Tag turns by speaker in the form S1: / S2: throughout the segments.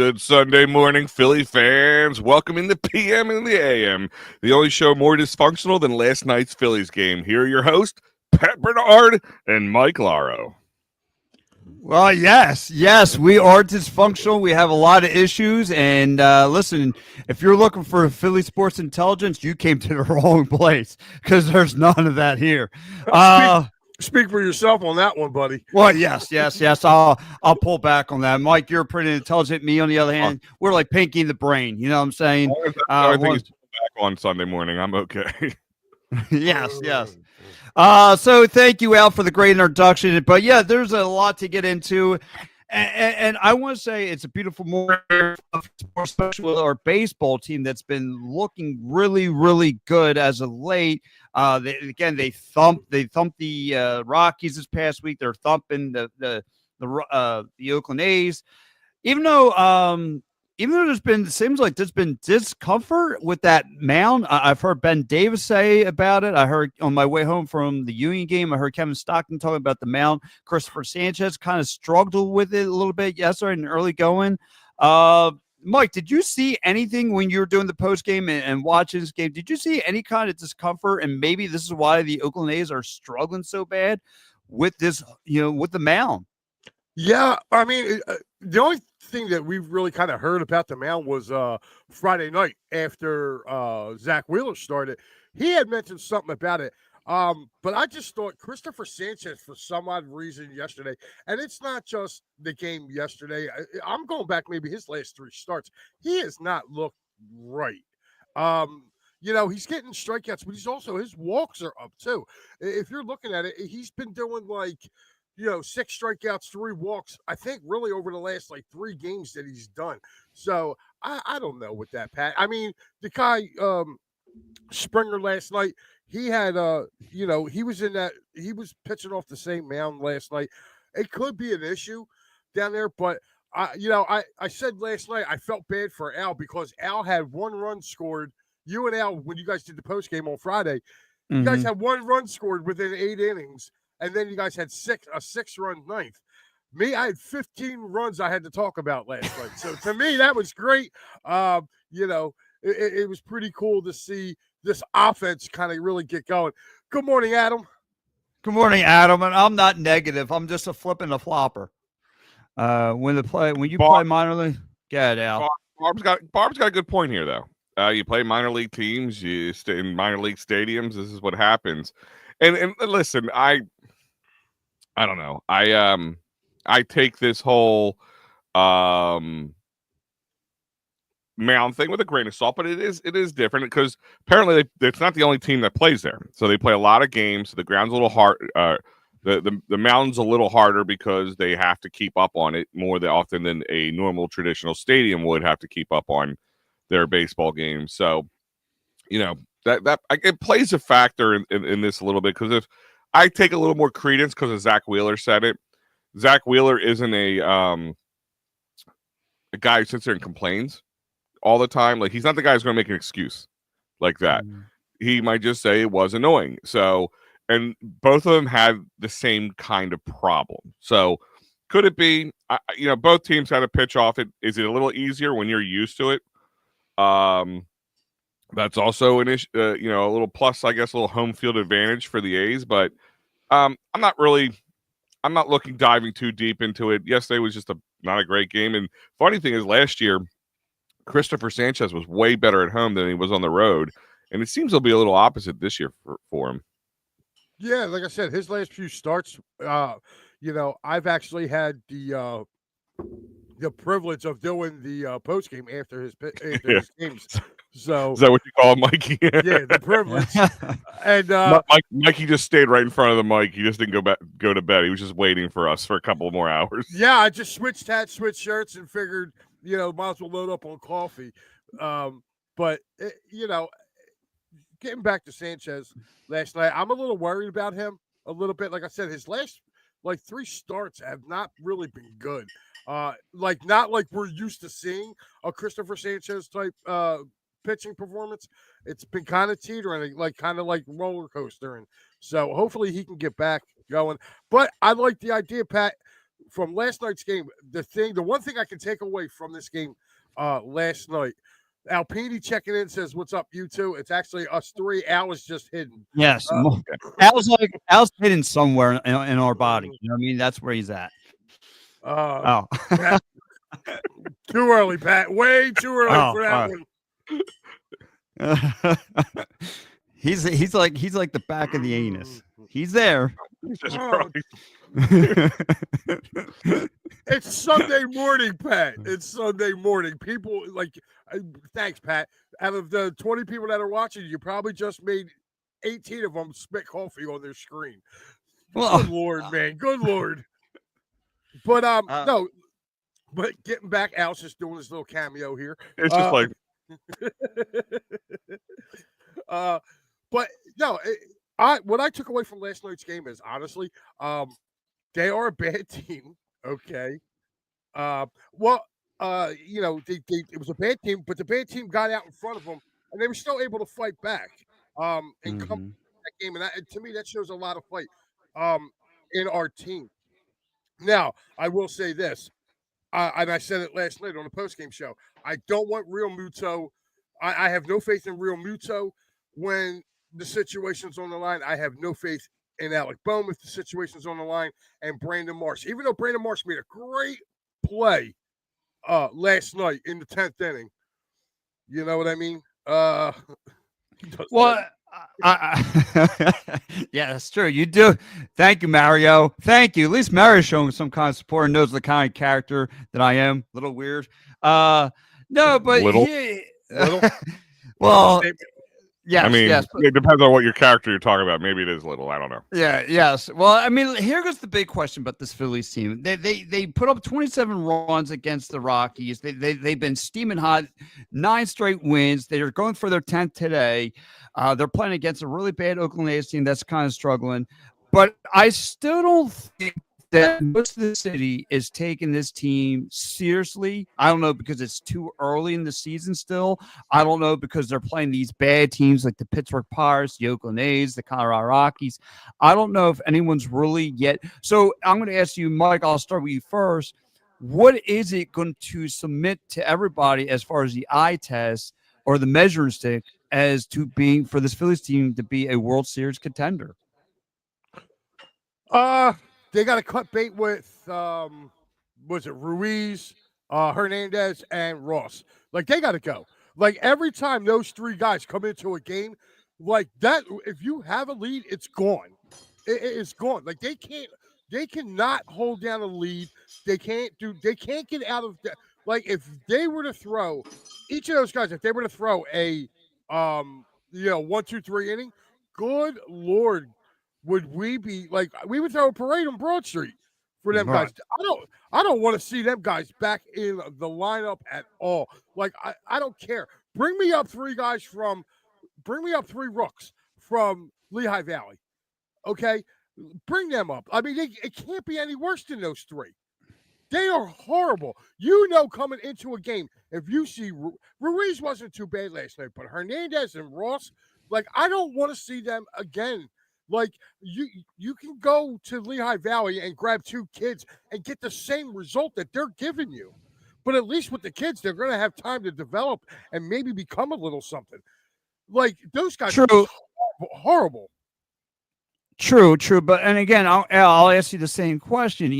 S1: Good Sunday morning, Philly fans. Welcome in the PM and the AM, the only show more dysfunctional than last night's Phillies game. Here are your hosts, Pat Bernard and Mike Laro.
S2: Well, yes, we are dysfunctional. We have a lot of issues. And listen, if you're looking for Philly sports intelligence, you came to the wrong place because there's none of that here.
S3: Speak for yourself on that one, buddy.
S2: Well, yes. I'll pull back on that. Mike, you're pretty intelligent. Me, on the other hand, we're like Pinky in the brain. You know what I'm saying?
S1: I think he's back on Sunday morning. I'm okay.
S2: Yes. So thank you, Al, for the great introduction. But yeah, there's a lot to get into. And I want to say it's a beautiful morning, especially with our baseball team that's been looking really, really good as of late. They thumped the Rockies this past week. They're thumping the Oakland A's, even though seems like there's been discomfort with that mound. I've heard Ben Davis say about it. I heard on my way home from the Union game, I heard Kevin Stockton talking about the mound. Christopher Sanchez kind of struggled with it a little bit yesterday in early going. Mike, did you see anything when you were doing the post game and watching this game? Did you see any kind of discomfort? And maybe this is why the Oakland A's are struggling so bad with this, with the mound.
S3: Yeah, I mean, the only thing that we've really kind of heard about the mound was Friday night after Zach Wheeler started. He had mentioned something about it. But I just thought Christopher Sanchez, for some odd reason yesterday, and it's not just the game yesterday. I'm going back maybe his last three starts. He has not looked right. He's getting strikeouts, but his walks are up too. If you're looking at it, he's been doing 6 strikeouts, 3 walks, I think really over the last 3 games that he's done. So I don't know with that, Pat. I mean, the guy, Springer last night, he had, he was pitching off the same mound last night. It could be an issue down there, but I said last night, I felt bad for Al because Al had 1 run scored. You and Al, when you guys did the post game on Friday, you guys had 1 run scored within 8 innings. And then you guys had a 6-run ninth. Me, I had 15 runs I had to talk about last night. So to me, that was great. It was pretty cool to see this offense kind of really get going. Good morning, Adam.
S2: Good morning, Adam. And I'm not negative. I'm just a flipping a flopper. When you play minor league, get Al.
S1: Barb's got a good point here, though. You play minor league teams, you stay in minor league stadiums. This is what happens. And listen, I don't know. I take this whole mound thing with a grain of salt, but it is different because apparently it's not the only team that plays there. So they play a lot of games. So the ground's a little hard. The mound's a little harder because they have to keep up on it more often than a normal traditional stadium would have to keep up on their baseball games. So, that it plays a factor in this a little bit because if I take a little more credence because of Zach Wheeler said it. Zach Wheeler isn't a guy who sits there and complains all the time. Like, he's not the guy who's going to make an excuse like that. He might just say it was annoying. So, and both of them had the same kind of problem. So, could it be, both teams had to pitch off it. Is it a little easier when you're used to it? That's also an issue, a little plus, I guess, a little home field advantage for the A's. But I'm not diving too deep into it. Yesterday was just not a great game. And funny thing is, last year, Christopher Sanchez was way better at home than he was on the road. And it seems it'll be a little opposite this year for him.
S3: Yeah, like I said, his last few starts, I've actually had the privilege of doing the post game after his games. So
S1: is that what you call it, Mikey?
S3: Yeah, the privilege. And
S1: Mikey just stayed right in front of the mic. He just didn't go to bed. He was just waiting for us for a couple more hours.
S3: Yeah, I just switched hats, switched shirts, and figured, might as well load up on coffee. But getting back to Sanchez last night, I'm a little worried about him a little bit. Like I said, his last 3 starts have not really been good. Not like we're used to seeing a Christopher Sanchez type pitching performance. It's been kind of teetering, kind of like roller coastering. So hopefully he can get back going. But I like the idea, Pat. from last night's game, the one thing I can take away from this game last night, Alpini checking in says, "What's up, you two?" It's actually us three. Al is just hidden.
S2: Yes,
S3: Uh,
S2: Al's hidden somewhere in our body. You know what I mean? That's where he's at.
S3: Uh,
S2: Oh,
S3: Pat, too early, Pat. Way too early for that
S2: one. He's like the back of the anus. He's there.
S3: Oh. It's Sunday morning, Pat. It's Sunday morning. People thanks, Pat. Out of the 20 people that are watching, you probably just made 18 of them spit coffee on their screen.
S2: Well,
S3: good Lord, man. Good Lord. But no. But getting back, Al's just doing his little cameo here.
S1: It's just like,
S3: but no, what I took away from last night's game is honestly, they are a bad team. Okay. Well, it was a bad team, but the bad team got out in front of them, and they were still able to fight back. And come that game, and to me, that shows a lot of fight. In our team. Now, I will say this. And I said it last night on the post-game show. I don't want Real Muto. I have no faith in Real Muto when the situation's on the line. I have no faith in Alec Bohm if the situation's on the line, and Brandon Marsh. Even though Brandon Marsh made a great play last night in the 10th inning. You know what I mean?
S2: Well, yeah, that's true. You do. Thank you, Mario. Thank you. At least Mario's showing some kind of support and knows the kind of character that I am. A little weird. No, but
S1: little.
S2: Well, yes.
S1: I mean,
S2: yes,
S1: it depends on what your character you're talking about. Maybe it is little. I don't know.
S2: Yeah. Yes. Well, I mean, here goes the big question about this Phillies team. They put up 27 runs against the Rockies. They've been steaming hot, 9 straight wins. They're going for their 10th today. They're playing against a really bad Oakland A's team that's kind of struggling. But I still don't think that most of the city is taking this team seriously. I don't know because it's too early in the season still. I don't know because they're playing these bad teams like the Pittsburgh Pirates, the Oakland A's, the Colorado Rockies. I don't know if anyone's really yet. So I'm going to ask you, Mike, I'll start with you first. What is it going to submit to everybody as far as the eye test or the measuring stick as to being for this Phillies team to be a World Series contender?
S3: They got to cut bait with was it Ruiz, Hernandez, and Ross. Like they got to go. Like every time those 3 guys come into a game, like that, if you have a lead, it's gone. It's gone. Like they cannot hold down a lead. They can't get out of that. Like if they were to throw each of those guys, if they were to throw a 1, 2, 3 inning, good Lord. Would we be like we would throw a parade on Broad Street for them guys? I don't want to see them guys back in the lineup at all. Like I don't care. Bring me up 3 rooks from Lehigh Valley. Okay, bring them up. I mean, it can't be any worse than those 3. They are horrible. Coming into a game, if you see Ruiz wasn't too bad last night, but Hernandez and Ross, like I don't want to see them again. Like you can go to Lehigh Valley and grab 2 kids and get the same result that they're giving you. But at least with the kids, they're going to have time to develop and maybe become a little something. Like those guys are horrible.
S2: True. But and again, I'll ask you the same question.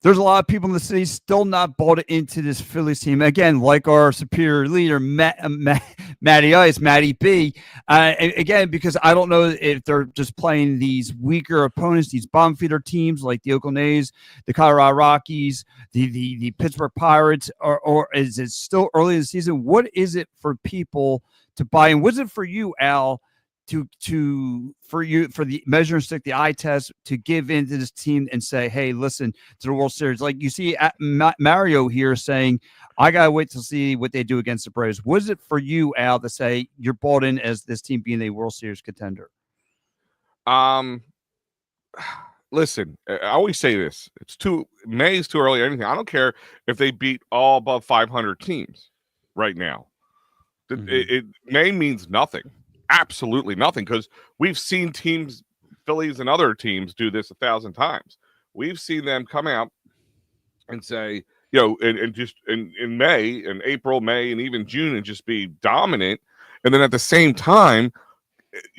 S2: There's a lot of people in the city still not bought into this Phillies team. Again, like our superior leader, Matty Ice, Matty B. Again, because I don't know if they're just playing these weaker opponents, these bomb feeder teams like the Oakland A's, the Colorado Rockies, the Pittsburgh Pirates, or is it still early in the season? What is it for people to buy in? Was it for you, Al? For the measuring stick, the eye test, to give into this team and say, hey, listen to the World Series. Like you see Mario here saying, I got to wait to see what they do against the Braves. Was it for you, Al, to say you're bought in as this team being a World Series contender?
S1: Listen, I always say this. May is too early or anything. I don't care if they beat all above 500 teams right now. May means nothing. Absolutely nothing, because we've seen teams, Phillies and other teams, do this 1,000 times. we've seen them come out and say, you know, and just in May and April, May, and even June, and just be dominant, and then at the same time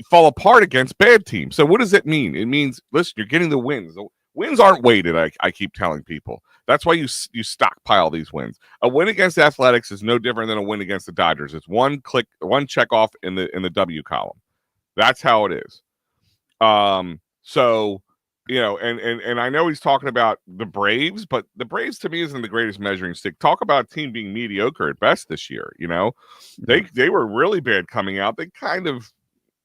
S1: fall apart against bad teams. So what does it mean? It means, listen, you're getting the wins. The wins aren't weighted. I keep telling people. That's why you stockpile these wins. A win against Athletics is no different than a win against the Dodgers. It's one check off in the W column. That's how it is. So, you know, and I know he's talking about the Braves, but the Braves to me isn't the greatest measuring stick. Talk about a team being mediocre at best this year. You know, they were really bad coming out. They kind of,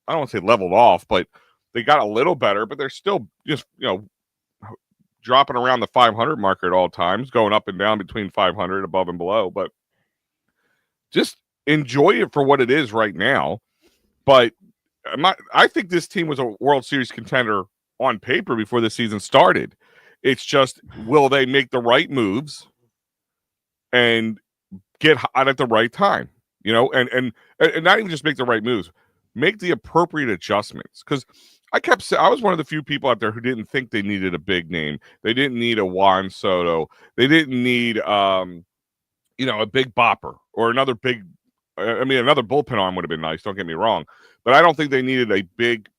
S1: I don't want to say leveled off, but they got a little better, but they're still just, you know, dropping around the 500 marker at all times, going up and down between 500 above and below. But just enjoy it for what it is right now. But I think this team was a World Series contender on paper before the season started. It's just, will they make the right moves and get hot at the right time? You know, and not even just make the right moves, make the appropriate adjustments. Because I was one of the few people out there who didn't think they needed a big name. They didn't need a Juan Soto. They didn't need, you know, a big bopper or another big. I mean, another bullpen arm would have been nice. Don't get me wrong, but I don't think they needed a big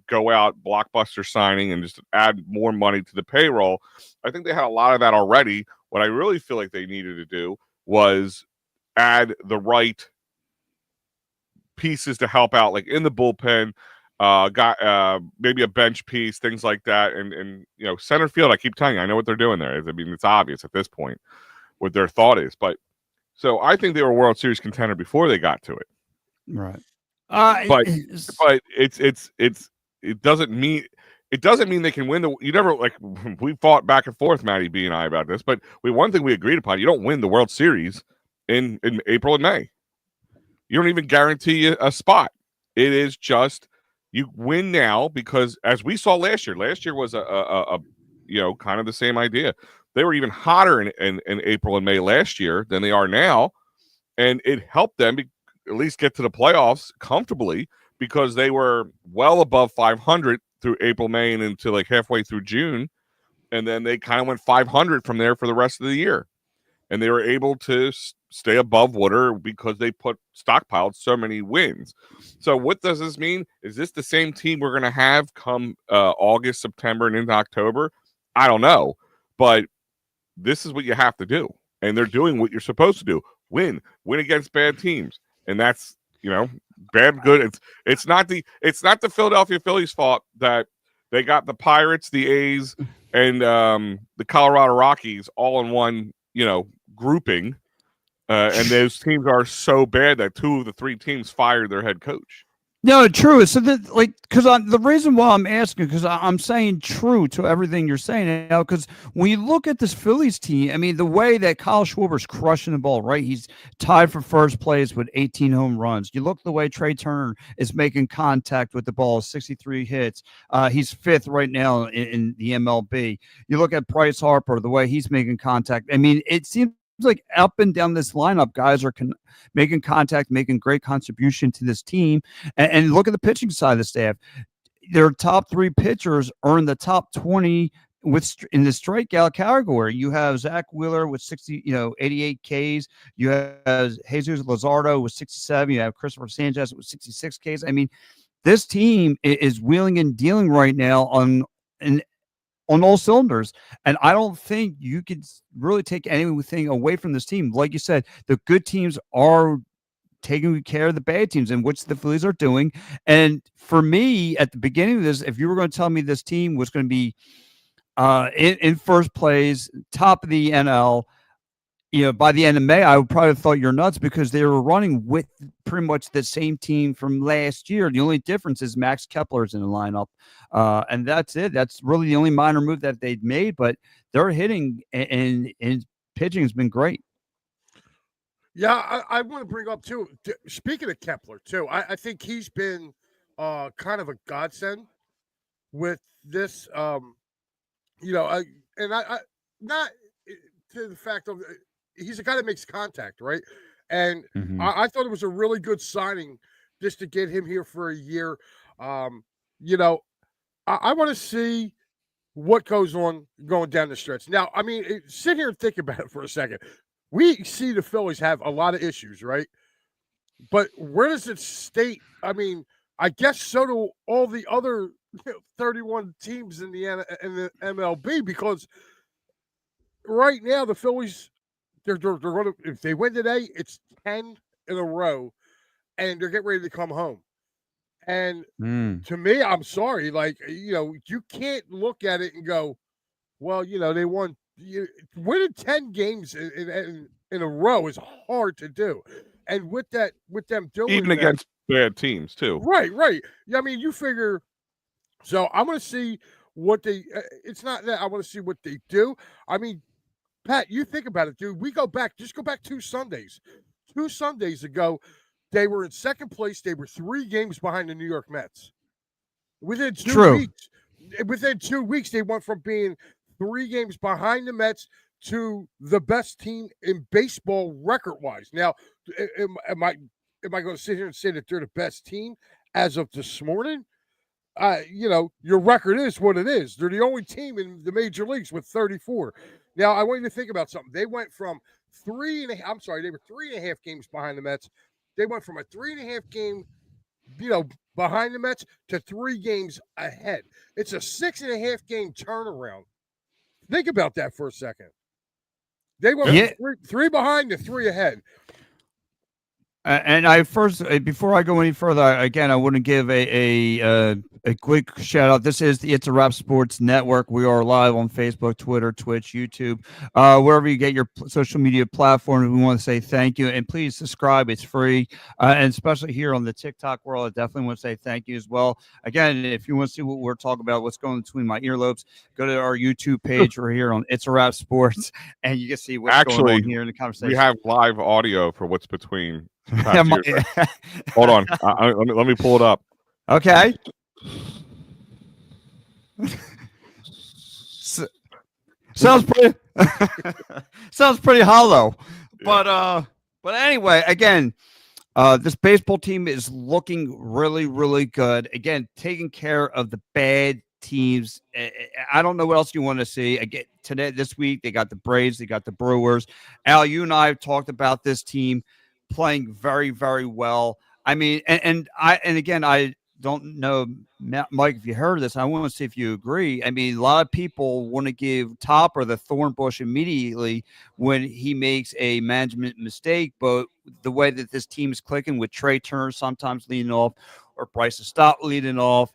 S1: go out blockbuster signing and just add more money to the payroll. I think they had a lot of that already. What I really feel like they needed to do was add the right pieces to help out, like in the bullpen. Got maybe a bench piece, things like that, and you know, center field. I keep telling you, I know what they're doing there. I mean, it's obvious at this point what their thought is, but so I think they were a World Series contender before they got to it.
S2: Right.
S1: But it doesn't mean they can win the. You never, like, we fought back and forth, Matty B and I, about this, but one thing we agreed upon: you don't win the World Series in April and May. You don't even guarantee a spot. It is just, you win now, because as we saw last year was a you know, kind of the same idea. They were even hotter in April and May last year than they are now, and it helped them at least get to the playoffs comfortably, because they were well above 500 through April, May, and into like halfway through June, and then they kind of went 500 from there for the rest of the year, and they were able to stay above water because they stockpiled so many wins. So what does this mean? Is this the same team we're going to have come August, September, and into October? I don't know, but this is what you have to do, and they're doing what you're supposed to do: win against bad teams, and that's, you know, bad, good. It's not the Philadelphia Phillies' fault that they got the Pirates, the A's, and the Colorado Rockies all in one, you know, grouping. And those teams are so bad that 2 of the 3 teams fired their head coach.
S2: No, true. So that, like, because the reason why I'm asking, because I'm saying true to everything you're saying now, because when you look at this Phillies team, I mean, the way that Kyle Schwarber's crushing the ball, right? He's tied for first place with 18 home runs. You look at the way Trey Turner is making contact with the ball, 63 hits. He's 5th right now in the MLB. You look at Bryce Harper, the way he's making contact. I mean, it seems like up and down this lineup, guys are making contact, making great contribution to this team. And look at the pitching side of the staff. Their top 3 pitchers are in the top 20 in the strikeout category. You have Zach Wheeler with 88 Ks. You have Jesus Luzardo with 67. You have Christopher Sanchez with 66 Ks. I mean, this team is wheeling and dealing right now on all cylinders. And I don't think you could really take anything away from this team. Like you said, the good teams are taking care of the bad teams, and which the Phillies are doing. And for me, at the beginning of this, if you were going to tell me this team was going to be in first place, top of the NL, you know, by the end of May, I would probably have thought you're nuts, because they were running with pretty much the same team from last year. The only difference is Max Kepler's in the lineup. And that's it. That's really the only minor move that they've made, but they're hitting, and pitching has been great.
S3: Yeah, I want to bring up too. Speaking of Kepler too, I think he's been kind of a godsend with this. You know, I not to the fact of he's a guy that makes contact, right? And I thought it was a really good signing just to get him here for a year. You know, I want to see what goes on going down the stretch. Now, I mean, sit here and think about it for a second. We see the Phillies have a lot of issues, right? But where does it state? I mean, I guess so do all the other 31 teams in the MLB, because right now the Phillies they're going to, if they win today, it's 10 in a row, and they're getting ready to come home. And to me, I'm sorry, like, you can't look at it and go, well, they won. Winning 10 games in a row is hard to do, and with them doing
S1: even
S3: that,
S1: against bad teams too.
S3: right. I mean, you figure. So I'm going to see what they. It's not that I want to see what they do. I mean, Pat, you think about it, dude. We go back 2 Sundays. 2 Sundays ago, they were in second place. They were 3 games behind the New York Mets. Within 2 weeks, they went from being 3 games behind the Mets to the best team in baseball record-wise. Now, am I going to sit here and say that they're the best team as of this morning? Your record is what it is. They're the only team in the major leagues with 34. Now, I want you to think about something. They went from they were 3.5 games behind the Mets. They went from a 3.5 game, behind the Mets to 3 games ahead. It's a 6.5 game turnaround. Think about that for a second. They went from 3 behind to 3 ahead.
S2: And I first, before I go any further, again, I want to give a quick shout out. This is the It's a Wrap Sports Network. We are live on Facebook, Twitter, Twitch, YouTube, wherever you get your social media platforms. We want to say thank you, and please subscribe. It's free, and especially here on the TikTok world, I definitely want to say thank you as well. Again, if you want to see what we're talking about, what's going between my earlobes, go to our YouTube page. We're here on It's a Wrap Sports, and you can see what's going on here in the conversation.
S1: We have live audio for what's between. Hold on, let me pull it up.
S2: Okay. Sounds pretty hollow, but anyway, again, this baseball team is looking really, really good. Again, taking care of the bad teams. I don't know what else you want to see. Again, this week they got the Braves, they got the Brewers. Al, you and I have talked about this team playing very, very well. I mean, and again, I don't know, Mike, if you heard of this, I want to see if you agree. I mean, a lot of people want to give Topper the thorn bush immediately when he makes a management mistake, but the way that this team is clicking with Trey Turner sometimes leading off or Bryson Stott leading off,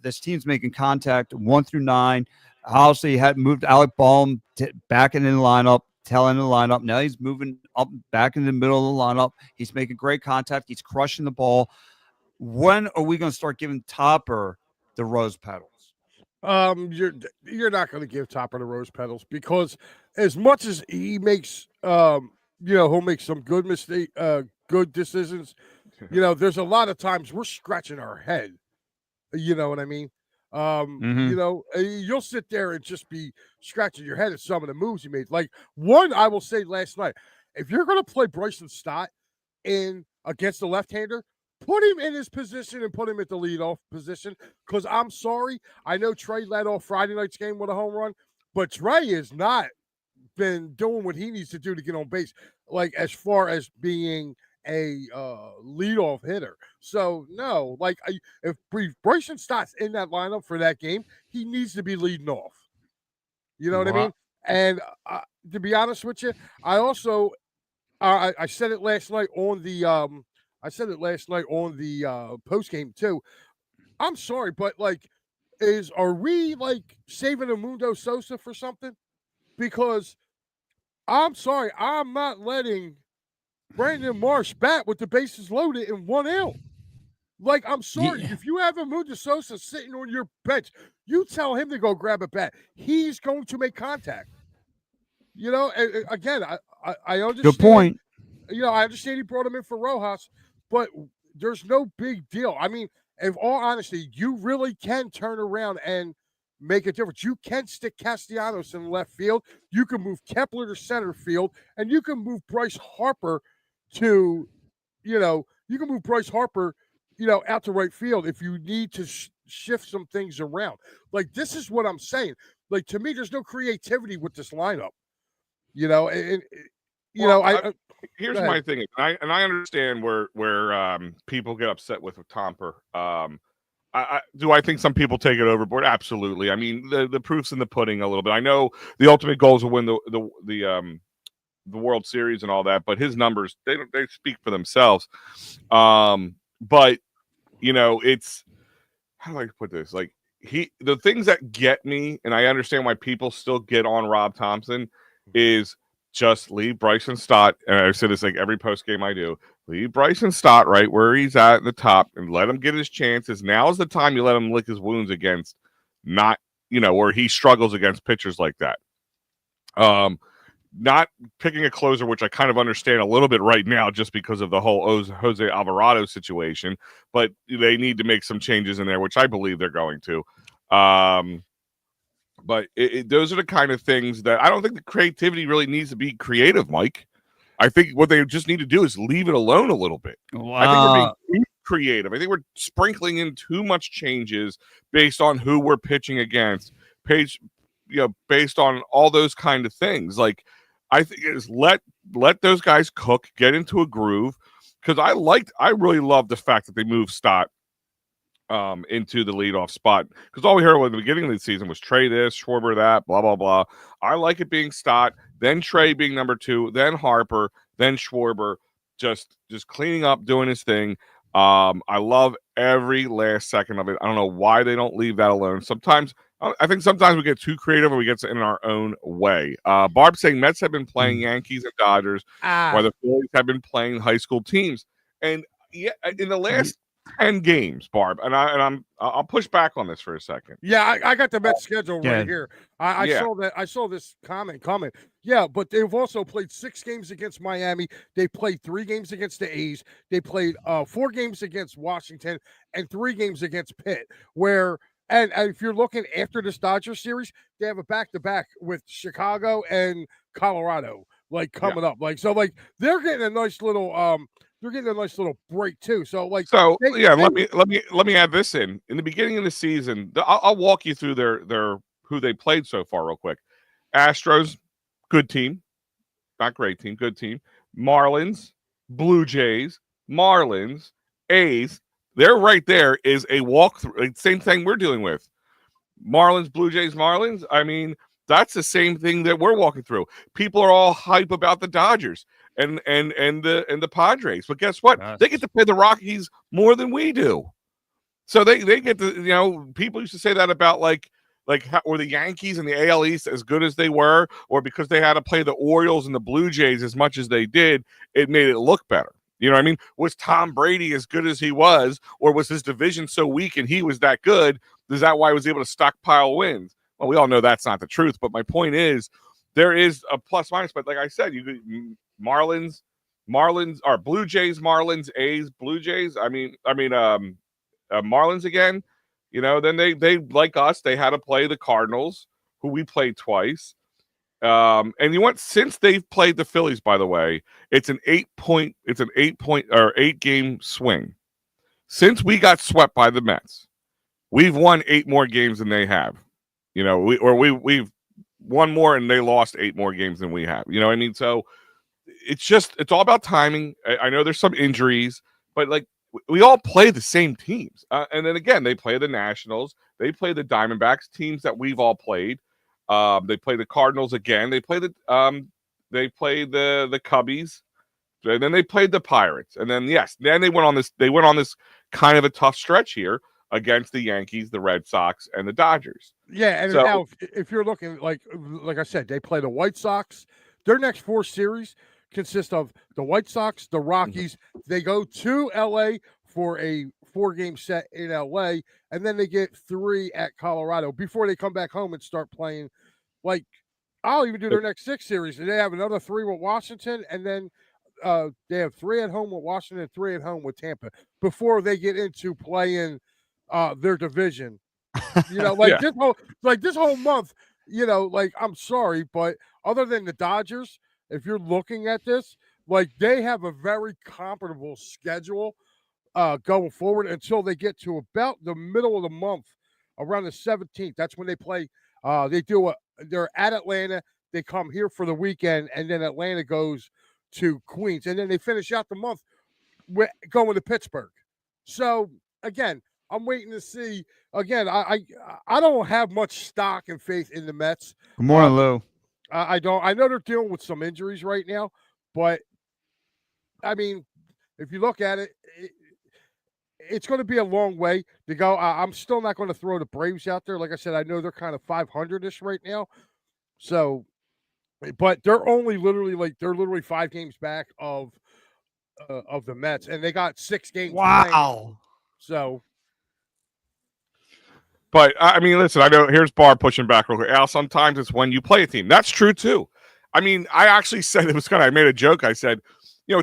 S2: this team's making contact 1 through 9. Obviously, had moved Alec Bohm back in the lineup. Telling the lineup. Now he's moving up back in the middle of the lineup. He's making great contact. He's crushing the ball. When are we going to start giving Topper the rose petals?
S3: You're not going to give Topper the rose petals, because as much as he makes, he'll make some good decisions. There's a lot of times we're scratching our head. You know what I mean? You'll sit there and just be scratching your head at some of the moves he made. Like one, I will say last night, if you're going to play Bryson Stott in against the left-hander, put him in his position and put him at the leadoff position. Because I'm sorry, I know Trey led off Friday night's game with a home run, but Trey has not been doing what he needs to do to get on base, like as far as being a leadoff hitter. So no, like if Bryson Stott's in that lineup for that game, he needs to be leading off. You know what I mean? And to be honest with you, I also I said it last night on the post game too. I'm sorry, but like, are we like saving Mundo Sosa for something? Because I'm sorry, I'm not letting Brandon Marsh bat with the bases loaded in 1 out. Like, I'm sorry. If you have Mundo Sosa sitting on your bench, you tell him to go grab a bat. He's going to make contact. Again, I understand.
S2: Good point.
S3: I understand he brought him in for Rojas, but there's no big deal. I mean, in all honesty, you really can turn around and make a difference. You can stick Castellanos in left field. You can move Kepler to center field, and you can move Bryce Harper out to right field if you need to shift some things around. Like, this is what I'm saying. Like, to me, there's no creativity with this lineup.
S1: Here's my thing, and I understand where people get upset with Tomper. I think some people take it overboard. Absolutely. I mean, the proof's in the pudding a little bit. I know the ultimate goal is to win the World Series and all that, but his numbers they speak for themselves. But it's, how do I put this? Like, the things that get me, and I understand why people still get on Rob Thompson, is just leave Bryson Stott. And I say this like every post game I do. Leave Bryson Stott right where he's at the top and let him get his chances. Now is the time you let him lick his wounds against, not where he struggles against pitchers like that. Not picking a closer, which I kind of understand a little bit right now just because of the whole Jose Alvarado situation, but they need to make some changes in there, which I believe they're going to. But those are the kind of things that I don't think the creativity really needs to be creative, Mike. I think what they just need to do is leave it alone a little bit.
S2: Wow.
S1: I think we're being too creative. I think we're sprinkling in too much changes based on who we're pitching against, based on all those kind of things. Like, I think is let those guys cook, get into a groove. Because I really love the fact that they moved Stott into the leadoff spot, because all we heard at the beginning of the season was Trey this, Schwarber that, blah blah blah. I like it being Stott, then Trey being number 2, then Harper, then Schwarber, just cleaning up, doing his thing. I love every last second of it. I don't know why they don't leave that alone. I think sometimes we get too creative and we get in our own way. Barb saying Mets have been playing Yankees and Dodgers, while the Phillies have been playing high school teams. And yeah, in the last 10 games, Barb, and I'll push back on this for a second.
S3: Yeah, I got the Mets schedule right here. I saw this comment coming. Yeah, but they've also played 6 games against Miami. They played 3 games against the A's. They played 4 games against Washington and 3 games against Pitt. And if you're looking after this Dodgers series, they have a back-to-back with Chicago and Colorado, coming up. They're getting a nice little break too.
S1: Let me add this in. In the beginning of the season, I'll walk you through their who they played so far real quick. Astros, good team, not great team, good team. Marlins, Blue Jays, Marlins, A's. They're right there is a walkthrough. Same thing we're dealing with. Marlins, Blue Jays, Marlins. I mean, that's the same thing that we're walking through. People are all hype about the Dodgers and the Padres, but guess what? Yes. They get to play the Rockies more than we do. So they get to, people used to say that about were the Yankees and the AL East as good as they were, or because they had to play the Orioles and the Blue Jays as much as they did, it made it look better. You know what I mean? Was Tom Brady as good as he was, or was his division so weak and he was that good? Is that why he was able to stockpile wins? Well, we all know that's not the truth, but my point is there is a plus minus. But like I said, you could Marlins or Blue Jays, Marlins, A's, Blue Jays. Marlins again. Then they like us. They had to play the Cardinals, who we played twice. And since they've played the Phillies, by the way, it's an 8 game swing. Since we got swept by the Mets, we've won 8 more games than they have. We've won more and they lost 8 more games than we have. You know what I mean? So it's all about timing. I know there's some injuries, but we all play the same teams. And then again, they play the Nationals, they play the Diamondbacks, teams that we've all played. They play the Cardinals again. They play the Cubbies, and then they played the Pirates. And then then they went on this kind of a tough stretch here against the Yankees, the Red Sox, and the Dodgers.
S3: Yeah, and now if you're looking like I said, they play the White Sox. Their next 4 series consist of the White Sox, the Rockies. They go to LA for a 4-game set in LA, and then they get 3 at Colorado before they come back home and start playing. I'll even do their next 6 series, and they have another 3 with Washington, and then they have 3 at home with Washington, 3 at home with Tampa before they get into playing their division. This whole month, I'm sorry, but other than the Dodgers, if you're looking at this, they have a very comparable schedule going forward until they get to about the middle of the month, around the 17th. That's when they play. They're at Atlanta. They come here for the weekend, and then Atlanta goes to Queens, and then they finish out the month going to Pittsburgh. So again, I'm waiting to see. Again, I don't have much stock and faith in the Mets.
S2: Good morning, Lou.
S3: I don't. I know they're dealing with some injuries right now, but I mean, if you look at it, it's going to be a long way to go. I'm still not going to throw the Braves out there. Like I said, I know they're kind of 500-ish right now. So, but they're literally 5 games back of the Mets, and they got 6 games.
S2: Wow.
S3: Playing. So.
S1: But I mean, listen, I know here's Barb pushing back real quick. Al, sometimes it's when you play a team. That's true too. I mean, I actually said I made a joke. I said,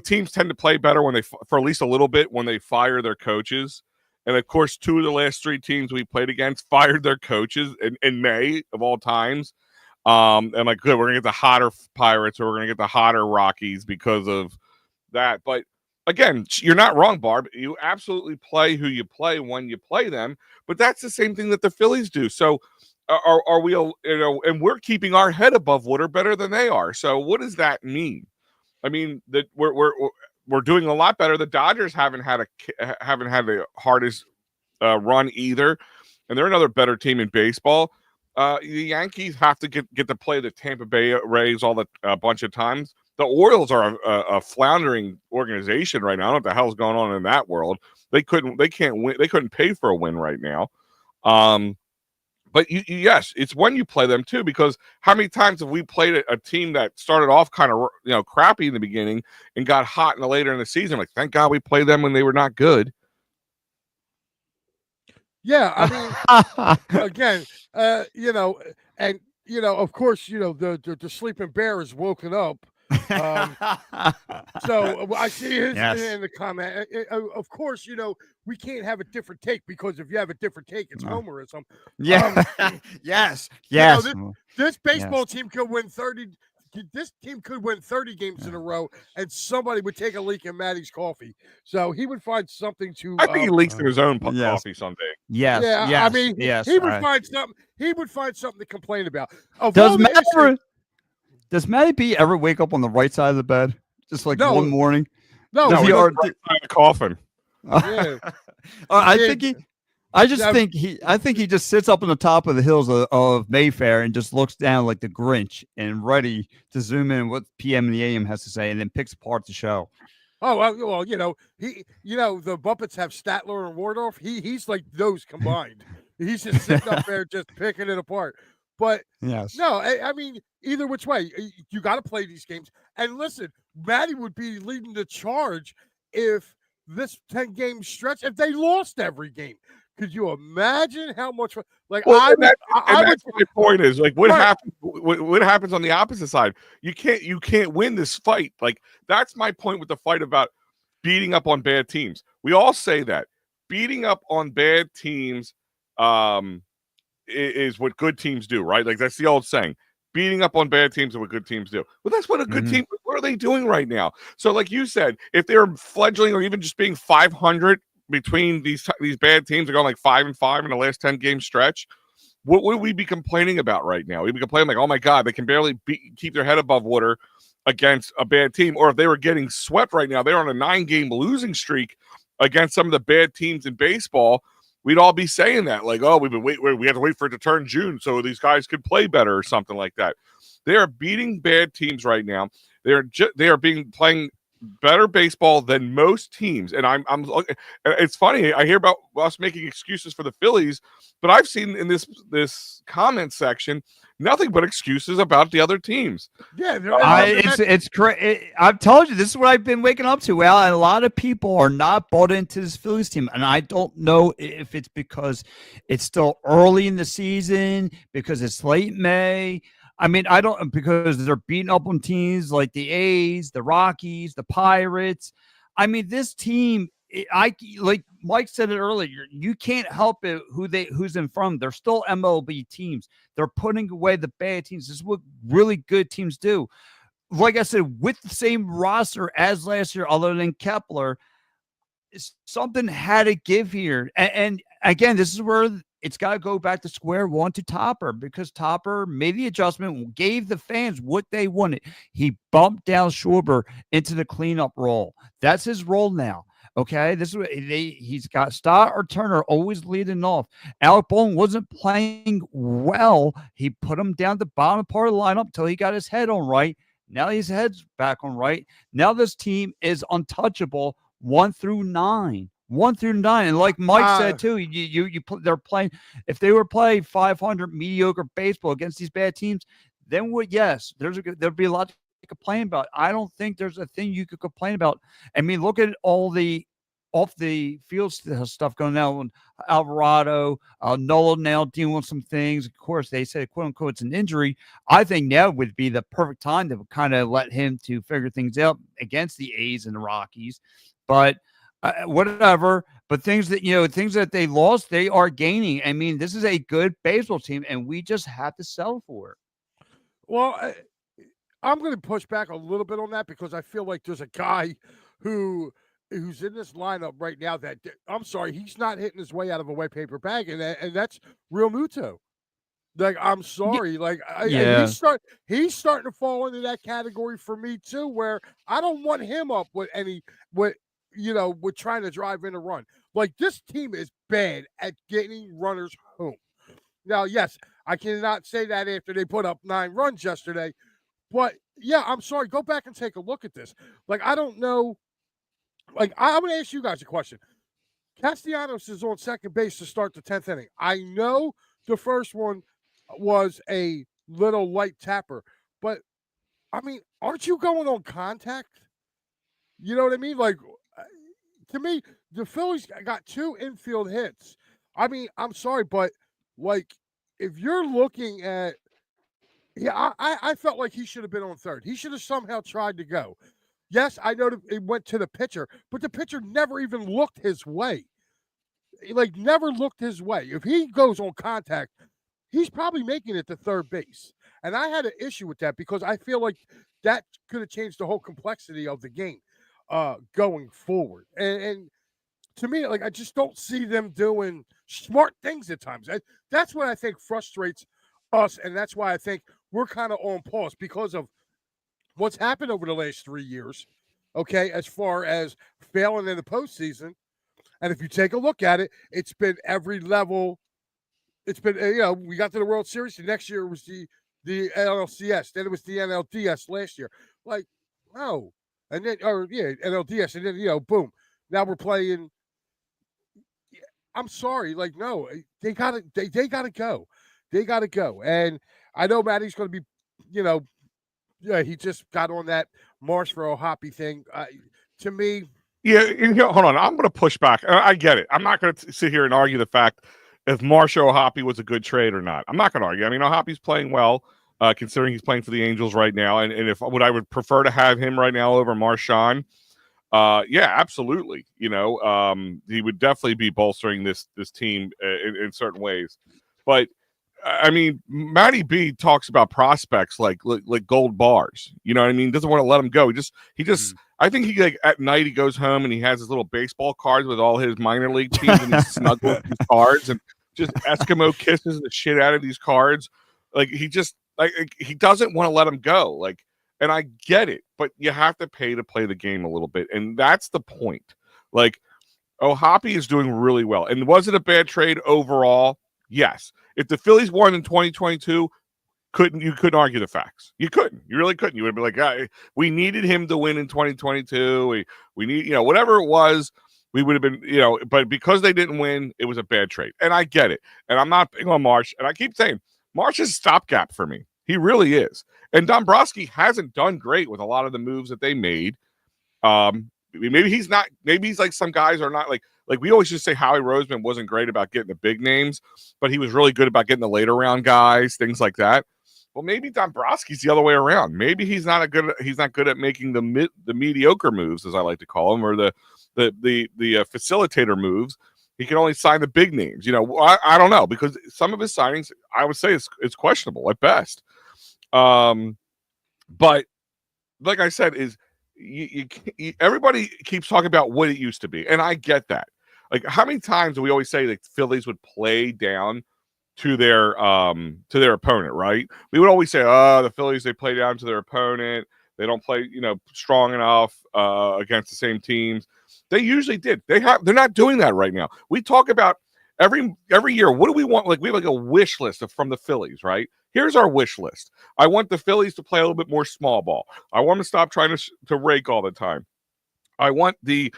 S1: teams tend to play better when for at least a little bit when they fire their coaches. And of course, 2 of the last 3 teams we played against fired their coaches in May of all times. And like, good, we're gonna get the hotter Pirates or we're gonna get the hotter Rockies because of that. But again, you're not wrong, Barb. You absolutely play who you play when you play them. But that's the same thing that the Phillies do. So are we, and we're keeping our head above water better than they are. So what does that mean? I mean, that we're doing a lot better. The Dodgers haven't had the hardest run either, and they're another better team in baseball. The Yankees have to get to play the Tampa Bay Rays a bunch of times. The Orioles are a floundering organization right now. I don't know what the hell's going on in that world. They can't win. They couldn't pay for a win right now. But yes, it's when you play them too, because how many times have we played a team that started off kind of crappy in the beginning and got hot later in the season? Like, thank God we played them when they were not good.
S3: Yeah, I mean, again, and of course, the sleeping bear is woken up. So I see his in the comment. Of course, we can't have a different take, because if you have a different take, it's homerism.
S2: Yeah. Yes.
S3: This baseball team could win 30. This team could win 30 games in a row, and somebody would take a leak in Matty's coffee. So he would find something to.
S1: I think he leaks in his own coffee someday.
S2: Yes.
S3: Yeah.
S2: Yes,
S3: I mean, he would find something. He would find something to complain about.
S2: Does Matty B ever wake up on the right side of the bed? Just like one morning?
S3: No,
S1: he's right side of the coffin.
S3: Yeah.
S2: I think he just sits up on the top of the hills of Mayfair and just looks down like the Grinch and ready to zoom in what PM and the AM has to say, and then picks apart the show.
S3: Oh well, the Muppets have Statler and Wardorf. He's like those combined. He's just sitting up there just picking it apart. But
S2: yes,
S3: no, I mean, either which way, you got to play these games. And listen, Matty would be leading the charge if this 10-game stretch, if they lost every game. Could you imagine how much? Like, that's my
S1: point is, like, what happens? What happens on the opposite side? You can't win this fight. Like, that's my point with the fight about beating up on bad teams. We all say that beating up on bad teams, is what good teams do, right? Like, that's the old saying. Beating up on bad teams is what good teams do. Well, that's what a good team. What are they doing right now? So, like you said, if they're fledgling or even just being 500. Between these bad teams are going like 5-5 in the last 10-game stretch, what would we be complaining about right now? We'd be complaining like, oh my God, they can barely keep their head above water against a bad team. Or if they were getting swept right now, they're on a 9-game losing streak against some of the bad teams in baseball. We'd all be saying that, like, oh, we have to wait for it to turn June so these guys could play better or something like that. They are beating bad teams right now. They are playing better baseball than most teams, and I'm it's funny, I hear about us making excuses for the Phillies, but I've seen in this comment section nothing but excuses about the other teams.
S3: Yeah,
S2: it's crazy. I've told you, this is what I've been waking up to, Al, and a lot of people are not bought into this Phillies team, and I don't know if it's because it's still early in the season, because it's late May. I mean, I don't, because they're beating up on teams like the A's, the Rockies, the Pirates. I mean, this team, like Mike said it earlier, you can't help it who's in front of them. They're still MLB teams. They're putting away the bad teams. This is what really good teams do. Like I said, with the same roster as last year, other than Kepler, something had to give here. And again, this is where it's got to go back to square one to Topper, because Topper made the adjustment, gave the fans what they wanted. He bumped down Schwarber into the cleanup role. That's his role now. Okay, this is what he's got. Stott or Turner always leading off. Alec Bowen wasn't playing well. He put him down the bottom part of the lineup until he got his head on right. Now his head's back on right. Now this team is untouchable 1 through 9. 1 through 9, and like Mike said too, they're playing. If they were playing 500 mediocre baseball against these bad teams, then there'd be a lot to complain about. I don't think there's a thing you could complain about. I mean, look at all the off the field stuff going on. Alvarado, Nola now dealing with some things. Of course, they say quote unquote it's an injury. I think now would be the perfect time to kind of let him to figure things out against the A's and the Rockies, but. Whatever, but things that they lost, they are gaining. I mean, this is a good baseball team, and we just have to sell for it.
S3: Well, I'm going to push back a little bit on that because I feel like there's a guy who's in this lineup right now that I'm sorry, he's not hitting his way out of a wet paper bag, and that's Real Muto. Like, I'm sorry, like he's starting to fall into that category for me too, where I don't want him up with with trying to drive in a run. Like, this team is bad at getting runners home. Now, yes, I cannot say that after they put up 9 runs yesterday, but yeah, I'm sorry. Go back and take a look at this. Like, I don't know. Like, I'm going to ask you guys a question. Castellanos is on second base to start the 10th inning. I know the first one was a little light tapper, but I mean, aren't you going on contact? You know what I mean? Like, to me, the Phillies got 2 infield hits. I mean, I'm sorry, but like, if you're looking at, I felt like he should have been on third. He should have somehow tried to go. Yes, I know it went to the pitcher, but the pitcher never even looked his way. Like, never looked his way. If he goes on contact, he's probably making it to third base. And I had an issue with that because I feel like that could have changed the whole complexity of the game going forward. And to me, like, I just don't see them doing smart things at times. That's what I think frustrates us, and that's why I think we're kind of on pause because of what's happened over the last 3 years, okay, as far as failing in the postseason. And if you take a look at it, it's been every level. It's been, we got to the World Series. The next year was the NLCS. Then it was the NLDS last year. Like, no. And then, NLDS. And then, boom. Now we're playing. I'm sorry. Like, no. They got to go. They got to go. And I know Matty's going to be, he just got on that Marsh for O'Hoppe thing. To me.
S1: Yeah, hold on. I'm going to push back. I get it. I'm not going to sit here and argue the fact if Marsh or O'Hoppe was a good trade or not. I'm not going to argue. I mean, O'Hoppe's playing well, considering he's playing for the Angels right now. And if I would prefer to have him right now over Marchand, yeah, absolutely. He would definitely be bolstering this team in certain ways. But I mean, Matty B talks about prospects like gold bars. You know what I mean? Doesn't want to let them go. He just. I think he at night he goes home and he has his little baseball cards with all his minor league teams and he snuggles these cards and just Eskimo kisses the shit out of these cards. Like, he just he doesn't want to let them go. Like, and I get it, but you have to pay to play the game a little bit, and that's the point. Like, O'Hoppe is doing really well, and was it a bad trade overall? Yes. If the Phillies won in 2022. You couldn't argue the facts. You couldn't. You really couldn't. You would be like, we needed him to win in 2022. We need, whatever it was, we would have been, but because they didn't win, it was a bad trade. And I get it. And I'm not big on Marsh. And I keep saying, Marsh is a stopgap for me. He really is. And Dombrowski hasn't done great with a lot of the moves that they made. Maybe he's like some guys are not like we always just say Howie Roseman wasn't great about getting the big names, but he was really good about getting the later round guys, things like that. Well, maybe Dombrowski's the other way around. Maybe he's not good at making the mediocre moves, as I like to call them, or the facilitator moves. He can only sign the big names. I don't know, because some of his signings, I would say, it's questionable at best. But like I said, everybody keeps talking about what it used to be, and I get that. Like, how many times do we always say that Phillies would play down to their opponent, right? We would always say, "Oh, the Phillies, they play down to their opponent. They don't play, strong enough against the same teams." They usually did. They're not doing that right now. We talk about every year. What do we want? Like, we have like a wish list from the Phillies, right? Here's our wish list. I want the Phillies to play a little bit more small ball. I want to stop trying to rake all the time. I want the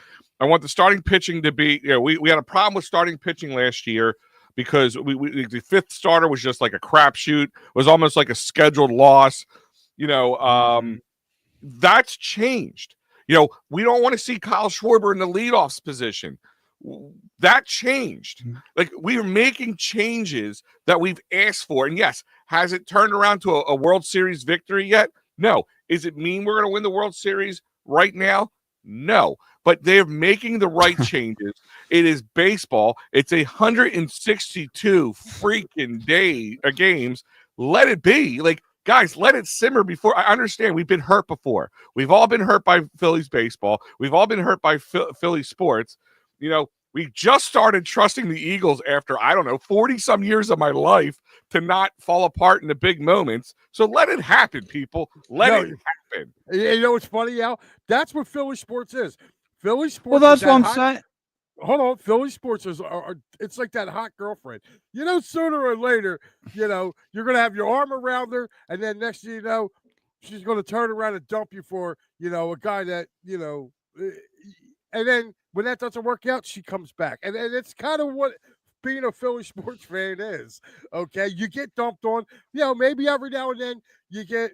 S1: starting pitching to be. We had a problem with starting pitching last year because the fifth starter was just like a crapshoot. It was almost like a scheduled loss. That's changed. We don't want to see Kyle Schwarber in the leadoffs position. That changed. Like, we are making changes that we've asked for. And yes, has it turned around to a World Series victory yet? No. Is it mean we're going to win the World Series right now? No. But they're making the right changes. It is baseball. It's 162 freaking games. Let it be. Like, guys, let it simmer before. I understand we've been hurt before. We've all been hurt by Phillies baseball. We've all been hurt by Philly sports. We just started trusting the Eagles after, 40 some years of my life to not fall apart in the big moments. So let it happen, people. Let it happen.
S3: You know what's funny, Al? That's what Philly sports is. Philly sports.
S2: Well, that's what I'm saying.
S3: Hold on, Philly sports it's like that hot girlfriend. Sooner or later, you're gonna have your arm around her, and then next thing you know, she's gonna turn around and dump you for a guy that and then when that doesn't work out, she comes back, and it's kind of what being a Philly sports fan is. Okay, you get dumped on, maybe every now and then you get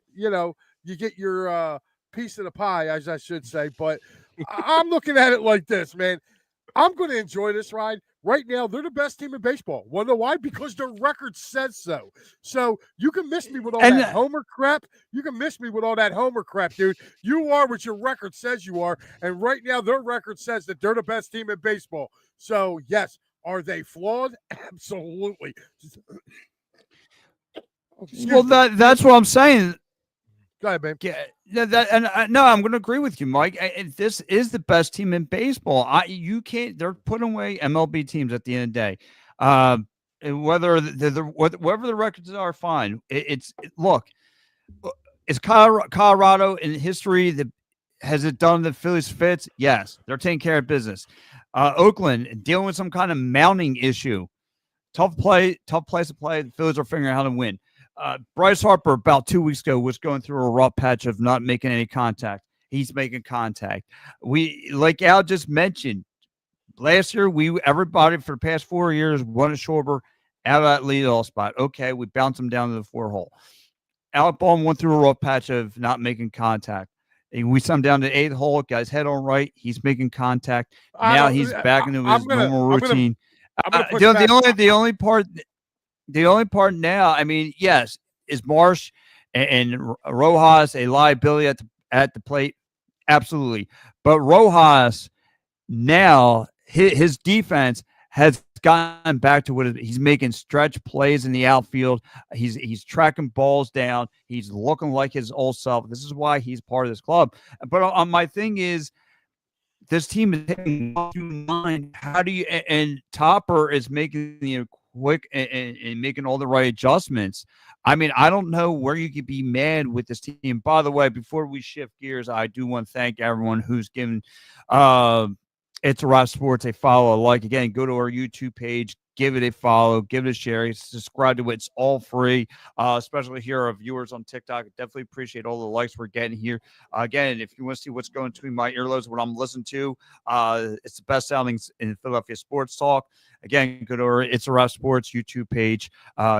S3: your piece of the pie, as I should say, but I'm looking at it like this, man. I'm going to enjoy this ride. Right now, they're the best team in baseball. Want to know why? Because their record says so. So you can miss me with all that homer crap. You can miss me with all that homer crap, dude. You are what your record says you are. And right now, their record says that they're the best team in baseball. So, yes, are they flawed? Absolutely.
S2: That's what I'm saying.
S3: Go ahead, babe.
S2: No, I'm going to agree with you, Mike. This is the best team in baseball. You can't. They're putting away MLB teams at the end of the day. Whether whatever the records are, fine. Look, is Colorado in history has it done the Phillies fits? Yes, they're taking care of business. Oakland dealing with some kind of mounting issue. Tough place to play. The Phillies are figuring out how to win. Bryce Harper about 2 weeks ago was going through a rough patch of not making any contact. He's making contact. We, like Al just mentioned, last year everybody for the past 4 years wanted Schwarber out of that leadoff spot. Okay, we bounced him down to the 4-hole. Alec Bohm went through a rough patch of not making contact. And we sent him down to the 8th hole. Got his head on right. He's making contact. Now he's back into his normal routine. The only part now, I mean, yes, is Marsh and Rojas a liability at the plate? Absolutely. But Rojas now, his defense has gotten back to what he's making stretch plays in the outfield. He's tracking balls down. He's looking like his old self. This is why he's part of this club. But my thing is, this team is hitting 1-9. How do you? And Topper is making the quick and making all the right adjustments. I mean, I don't know where you could be mad with this team. By the way, before we shift gears, I do want to thank everyone who's given It's a Wrap Sports a follow, a like. Again, go to our YouTube page, give it a follow, give it a share, subscribe to it. It's all free, especially here, our viewers on TikTok. I definitely appreciate all the likes we're getting here. Again, if you want to see what's going between my earlobes, what I'm listening to, it's the best sounding in Philadelphia sports talk. Again, go to our It's a Wrap Sports YouTube page.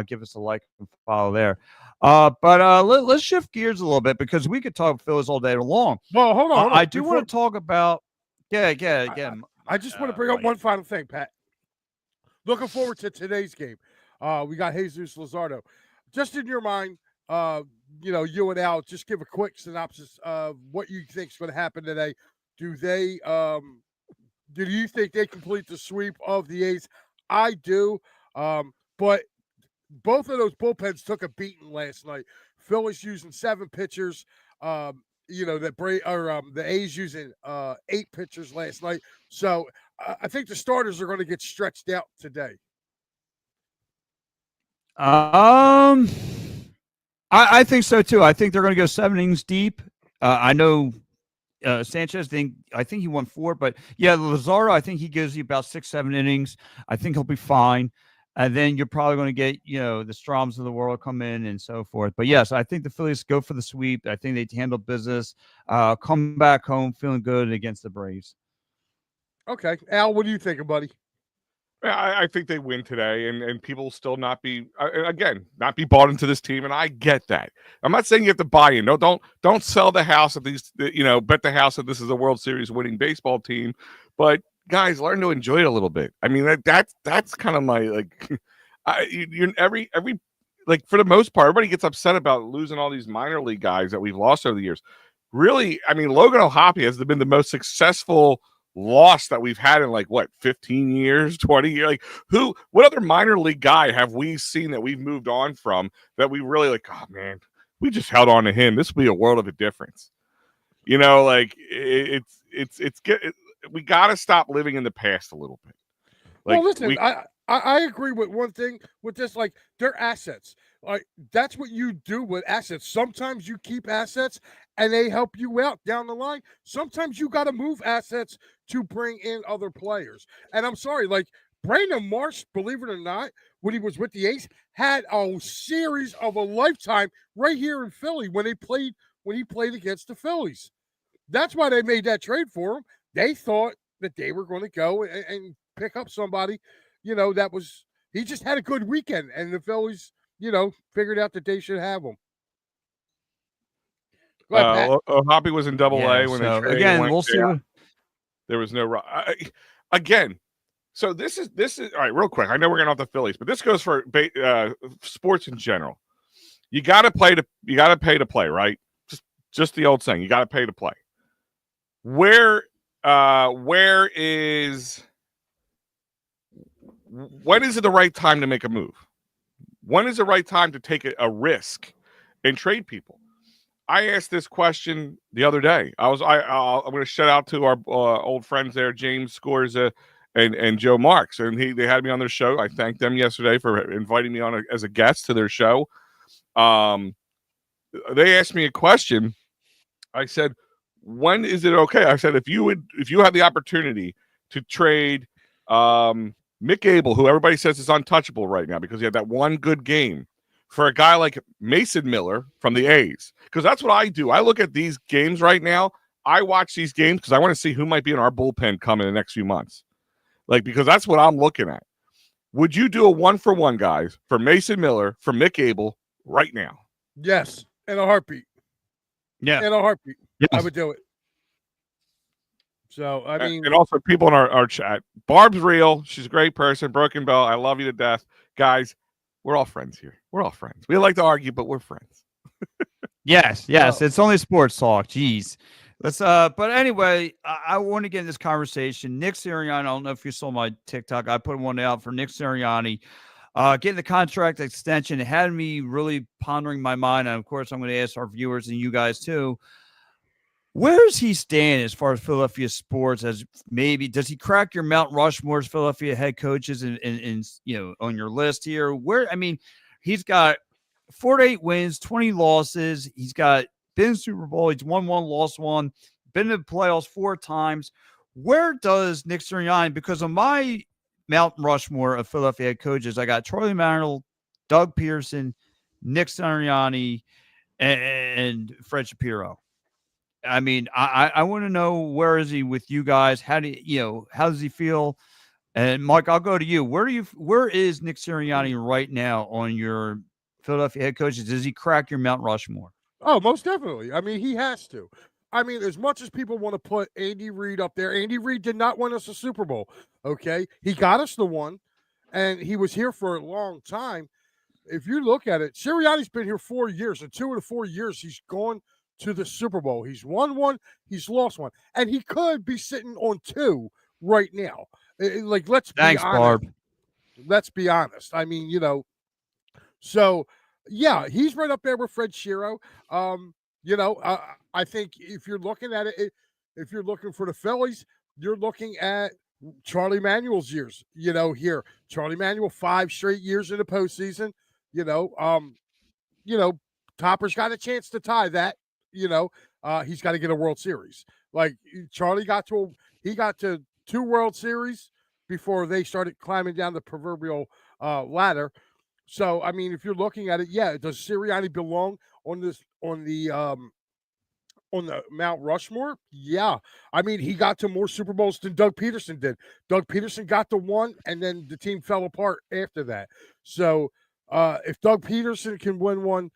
S2: Give us a like and follow there. Let's shift gears a little bit because we could talk Phillies all day long.
S3: Well, hold on.
S2: I do want to talk about. Yeah.
S3: I just want to bring up one final thing, Pat. Looking forward to today's game. We got Jesus Luzardo. Just in your mind, you and Al, just give a quick synopsis of what you think is going to happen today. Do you think they complete the sweep of the A's? I do. But both of those bullpens took a beating last night. Phillies using 7 pitchers. the A's using 8 pitchers last night. So I think the starters are going to get stretched out today.
S2: I think so too. I think they're going to go 7 innings deep. I know Sanchez, I think he won 4, but yeah, Lazaro, I think he gives you about 6, 7 innings. I think he'll be fine. And then you're probably going to get, the Stroms of the world come in and so forth. But yes, I think the Phillies go for the sweep. I think they handle business, come back home feeling good against the Braves.
S3: Okay. Al, what are you thinking, buddy?
S1: I think they win today, and people still not be bought into this team, and I get that. I'm not saying you have to buy in. No, don't sell the house of these. Bet the house that this is a World Series winning baseball team, but guys, learn to enjoy it a little bit. I mean that's kind of my every for the most part, everybody gets upset about losing all these minor league guys that we've lost over the years. Really, I mean, Logan O'Hoppe has been the most successful loss that we've had in 15 years, 20 years. What other minor league guy have we seen that we've moved on from that we really oh man, we just held on to him, this will be a world of a difference. We got to stop living in the past a little bit.
S3: Well, listen, I agree with one thing with this, they're assets. That's what you do with assets. Sometimes you keep assets and they help you out down the line. Sometimes you got to move assets to bring in other players. And I'm sorry, Brandon Marsh, believe it or not, when he was with the A's, had a series of a lifetime right here in Philly when he played against the Phillies. That's why they made that trade for him. They thought that they were going to go and pick up somebody, he just had a good weekend, and the Phillies, figured out that they should have him.
S1: Hoppy was in Double-A when they traded.
S2: Again, we'll see.
S1: There was no again. So this is all right. Real quick, I know we're getting off the Phillies, but this goes for sports in general. You got to pay to play, right? Just the old saying, you got to pay to play. When is it the right time to make a move? When is the right time to take a risk and trade people? I asked this question the other day. I'm going to shout out to our old friends there, James Scorza and Joe Marks, and they had me on their show. I thanked them yesterday for inviting me on as a guest to their show. They asked me a question. I said, when is it okay? I said, if you have the opportunity to trade Mick Abel, who everybody says is untouchable right now because he had that one good game, for a guy like Mason Miller from the A's, because that's what I do. I look at these games right now. I watch these games because I want to see who might be in our bullpen coming in the next few months. Because that's what I'm looking at. Would you do a 1-for-1, guys, for Mason Miller, for Mick Abel right now?
S3: Yes, in a heartbeat.
S2: Yeah.
S3: In a heartbeat.
S2: Yes.
S3: I would do it. So, I mean.
S1: And also people in our chat. Barb's real. She's a great person. Broken Bell, I love you to death. Guys, we're all friends here. We're all friends. We like to argue, but we're friends.
S2: Yes. It's only sports talk. Jeez. Let's but anyway, I want to get in this conversation. Nick Sirianni, I don't know if you saw my TikTok. I put one out for Nick Sirianni. Getting the contract extension, it had me really pondering my mind. And of course, I'm going to ask our viewers and you guys too. Where does he stand as far as Philadelphia sports? As maybe does he crack your Mount Rushmore's Philadelphia head coaches in on your list here? He's got 4 to 8 wins, 20 losses. He's got been Super Bowl. He's won 1, lost 1, been to the playoffs 4 times. Where does Nick Sirianni? Because on my Mount Rushmore of Philadelphia head coaches, I got Charlie Mantle, Doug Pearson, Nick Sirianni, and Fred Shapiro. I mean, I want to know, where is he with you guys? How does he feel? And Mike, I'll go to you. Where is Nick Sirianni right now on your Philadelphia head coaches? Does he crack your Mount Rushmore?
S3: Oh, most definitely. I mean, he has to. I mean, as much as people want to put Andy Reid up there, Andy Reid did not win us a Super Bowl. Okay, he got us the one, and he was here for a long time. If you look at it, Sirianni's been here 4 years, and 2 of the 4 years he's gone to the Super Bowl. He's won 1, he's lost 1, and he could be sitting on 2 right now. Let's be honest.
S2: Barb.
S3: Let's be honest. I mean, so yeah, he's right up there with Fred Shiro. I think if you're looking at it, if you're looking for the Phillies, you're looking at Charlie Manuel's years. Here Charlie Manuel 5 straight years in the postseason. You know, Topper's got a chance to tie that. He's got to get a World Series. Like Charlie got to 2 World Series before they started climbing down the proverbial ladder. So, I mean, if you're looking at it, yeah, does Sirianni belong on the Mount Rushmore? Yeah. I mean, he got to more Super Bowls than Doug Peterson did. Doug Peterson got to 1, and then the team fell apart after that. So, if Doug Peterson can win one,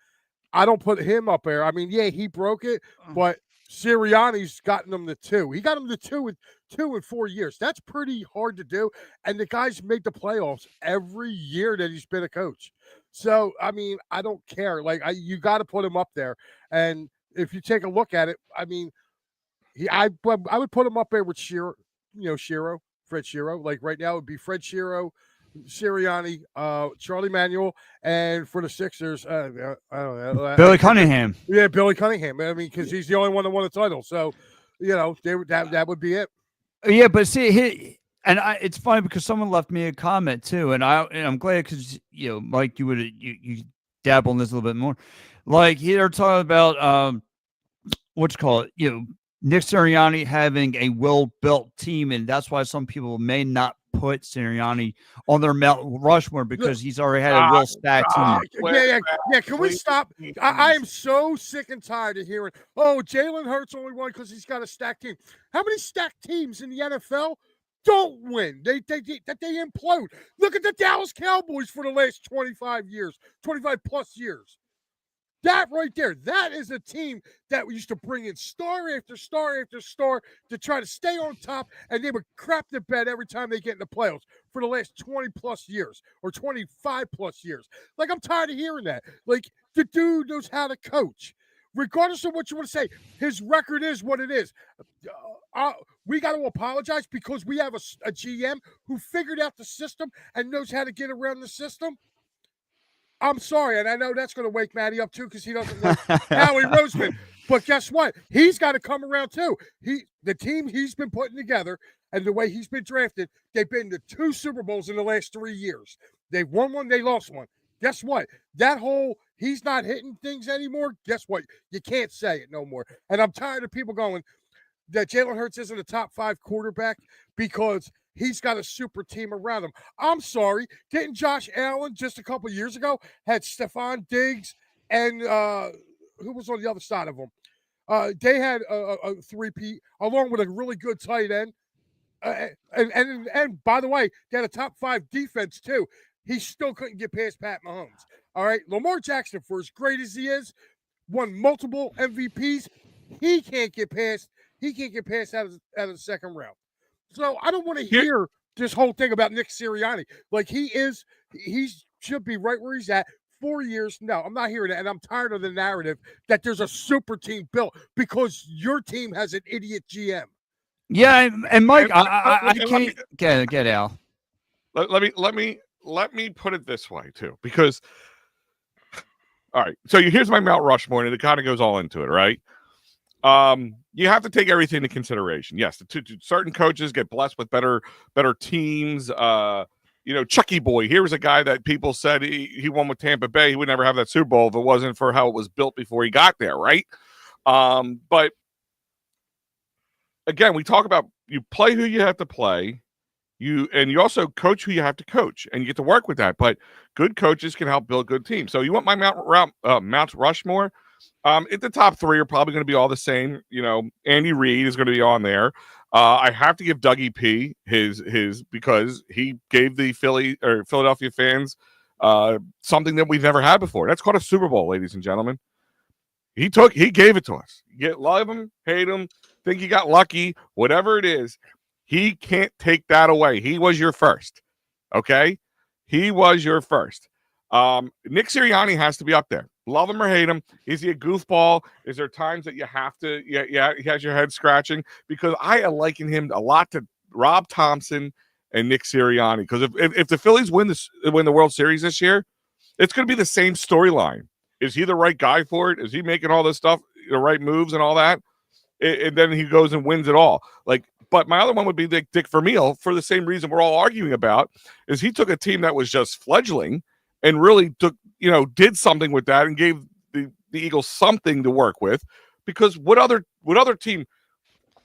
S3: I don't put him up there. I mean, yeah, he broke it, but Sirianni's gotten them to 2. He got them to 2 in 4 years. That's pretty hard to do. And the guy's made the playoffs every year that he's been a coach. So, I mean, I don't care. Like, you got to put him up there. And if you take a look at it, I mean, I would put him up there with Fred Shiro. Like right now, it would be Fred Shiro, Sirianni, Charlie Manuel, and for the Sixers, I don't know,
S2: Billy Cunningham.
S3: Yeah, Billy Cunningham. I mean, because he's the only one that won a title. So, that would be it.
S2: Yeah, but see, it's funny because someone left me a comment too, and I'm glad because Mike, you dabble in this a little bit more. Like they're talking about Nick Sirianni having a well-built team, and that's why some people may not put Sirianni on their Mount Rushmore because he's already had a well-stacked team.
S3: Yeah. Can we stop? I am so sick and tired of hearing, Jalen Hurts only won because he's got a stacked team. How many stacked teams in the NFL don't win? They implode. Look at the Dallas Cowboys for the last 25 plus years. That right there, that is a team that used to bring in star after star after star to try to stay on top, and they would crap the bed every time they get in the playoffs for the last 20 plus years or 25 plus years. Like, I'm tired of hearing that. Like, the dude knows how to coach. Regardless of what you want to say, his record is what it is. We got to apologize because we have a GM who figured out the system and knows how to get around the system. I'm sorry, and I know that's going to wake Matty up too because he doesn't like Howie Roseman. But guess what? He's got to come around too. The team he's been putting together and the way he's been drafted, they've been to 2 Super Bowls in the last 3 years. They won one, they lost one. Guess what? That whole he's not hitting things anymore. Guess what? You can't say it no more. And I'm tired of people going that Jalen Hurts isn't a top 5 quarterback because he's got a super team around him. I'm sorry. Didn't Josh Allen just a couple years ago had Stephon Diggs and who was on the other side of him? They had a 3-peat along with a really good tight end. And by the way, they had a top 5 defense too. He still couldn't get past Pat Mahomes. All right. Lamar Jackson, for as great as he is, won multiple MVPs. He can't get past out of the second round. So I don't want to hear this whole thing about Nick Sirianni. Like he should be right where he's at. 4 years. No, I'm not hearing that. And I'm tired of the narrative that there's a super team built because your team has an idiot GM.
S2: Yeah, and Mike, I can't get Al.
S1: Let me put it this way too, because all right. So here's my Mount Rushmore, and it kind of goes all into it, right? You have to take everything into consideration. Yes, certain coaches get blessed with better teams. Chucky Boy. Here was a guy that people said he won with Tampa Bay. He would never have that Super Bowl if it wasn't for how it was built before he got there, right? But again, we talk about you play who you have to play. You also coach who you have to coach, and you get to work with that. But good coaches can help build good teams. So you want my Mount Rushmore? The top 3 are probably going to be all the same. Andy Reid is going to be on there. I have to give Dougie P his because he gave the Philadelphia fans something that we've never had before. That's called a Super Bowl, ladies and gentlemen. He gave it to us. You love him, hate him, think you got lucky, whatever it is. He can't take that away. He was your first. Okay? He was your first. Nick Sirianni has to be up there. Love him or hate him. Is he a goofball? Is there times that you have to, he has your head scratching? Because I liken him a lot to Rob Thompson and Nick Sirianni. Because if the Phillies win the World Series this year, it's going to be the same storyline. Is he the right guy for it? Is he making all this stuff? right moves and all that, and then he goes and wins it all. Like, but my other one would be Dick Vermeil for the same reason we're all arguing about, is he took a team that was just fledgling and really did something with that and gave the Eagles something to work with, because what other team,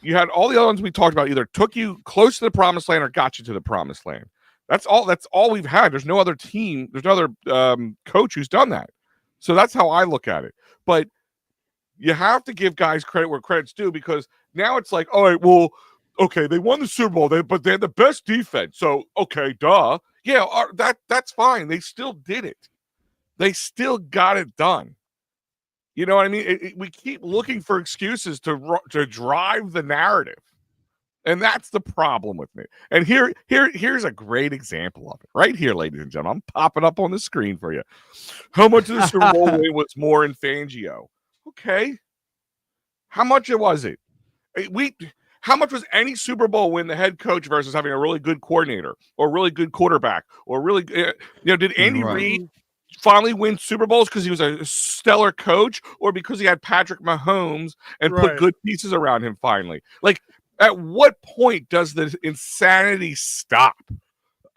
S1: you had all the other ones we talked about either took you close to the promised land or got you to the promised land. That's all we've had. There's no other team, there's no other coach who's done that. So that's how I look at it. But you have to give guys credit where credit's due, because now it's like, all right, well, okay, they won the Super Bowl, but they had the best defense. So, okay, duh. Yeah, that's fine. They still did it. They still got it done. You know what I mean? We keep looking for excuses to drive the narrative. And that's the problem with me. And here's a great example of it. Right here, ladies and gentlemen. I'm popping up on the screen for you. How much of the Super Bowl win was more in Fangio? Okay. How much was it? How much was any Super Bowl win the head coach versus having a really good coordinator or really good quarterback or really, did Andy Reid finally win Super Bowls because he was a stellar coach, or because he had Patrick Mahomes and put good pieces around him finally? Like, at what point does the insanity stop?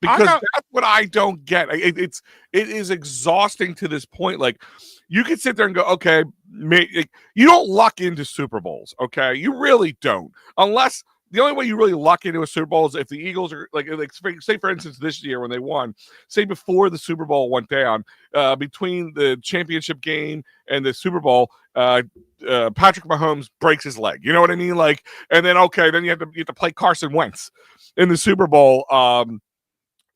S1: Because that's what I don't get. It is exhausting to this point. Like, you could sit there and go, okay, you don't luck into Super Bowls, okay? You really don't. Unless the only way you really luck into a Super Bowl is if the Eagles are like say for instance this year when they won, say before the Super Bowl went down, between the championship game and the Super Bowl, Patrick Mahomes breaks his leg. You know what I mean? Like, and then then you have to play Carson Wentz in the Super Bowl.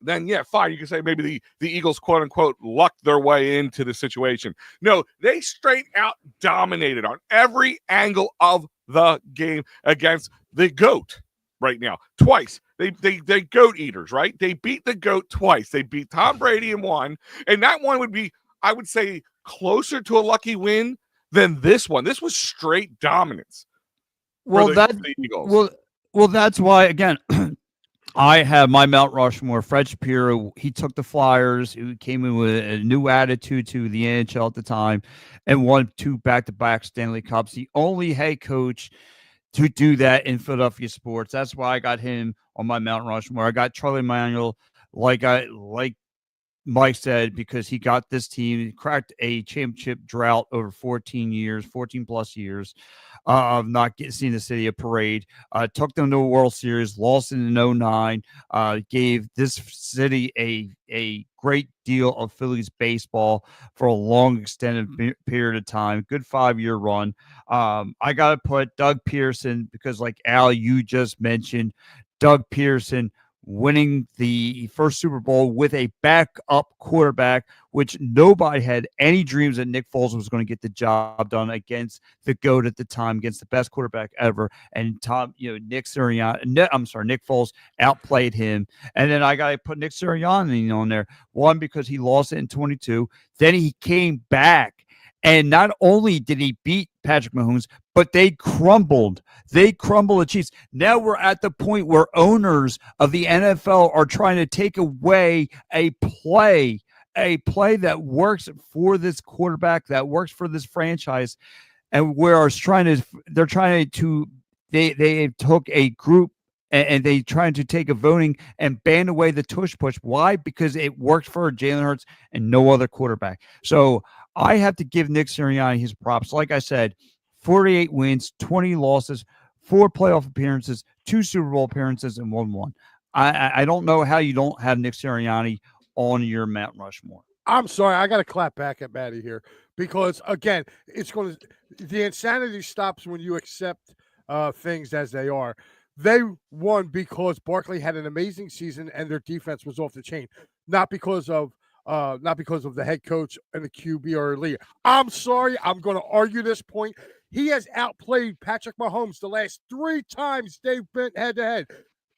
S1: Then yeah, fine. You can say maybe the Eagles, quote unquote, lucked their way into the situation. No, they straight out dominated on every angle of the game against the GOAT right now. Twice. They GOAT eaters, right? They beat the GOAT twice. They beat Tom Brady in one, and that one would be, I would say, closer to a lucky win than this one. This was straight dominance.
S2: Well, the Eagles. Well, that's why, again, I have my Mount Rushmore. Fred Shapiro, he took the Flyers, who came in with a new attitude to the NHL at the time, and won 2 back-to-back Stanley Cups. The only head coach to do that in Philadelphia sports. That's why I got him on my Mount Rushmore. I got Charlie Manuel, like Mike said, because he got this team, cracked a championship drought over 14 plus years of not seeing the city a parade, took them to a World Series, lost in 2009, gave this city a great deal of Phillies baseball for a long extended period of time. Good 5-year run. I got to put Doug Pearson, because like Al, you just mentioned, Doug Pearson winning the first Super Bowl with a backup quarterback, which nobody had any dreams that Nick Foles was going to get the job done against the GOAT at the time, against the best quarterback ever. And Nick Foles outplayed him. And then I got to put Nick Sirianni on there. One, because he lost it in 22. Then he came back. And not only did he beat Patrick Mahomes, but they crumbled. They crumbled the Chiefs. Now we're at the point where owners of the NFL are trying to take away a play that works for this quarterback, that works for this franchise, and they took a group and they trying to take a voting and ban away the tush push. Why? Because it worked for Jalen Hurts and no other quarterback. So I have to give Nick Sirianni his props. Like I said, 48 wins, 20 losses, 4 playoff appearances, 2 Super Bowl appearances, and 1-1. I don't know how you don't have Nick Sirianni on your Mount Rushmore.
S3: I'm sorry, I got to clap back at Matty here, because again, the insanity stops when you accept things as they are. They won because Barkley had an amazing season and their defense was off the chain, not because of the head coach and the QB or leader. I'm sorry, I'm going to argue this point. He has outplayed Patrick Mahomes the last 3 times they've been head-to-head.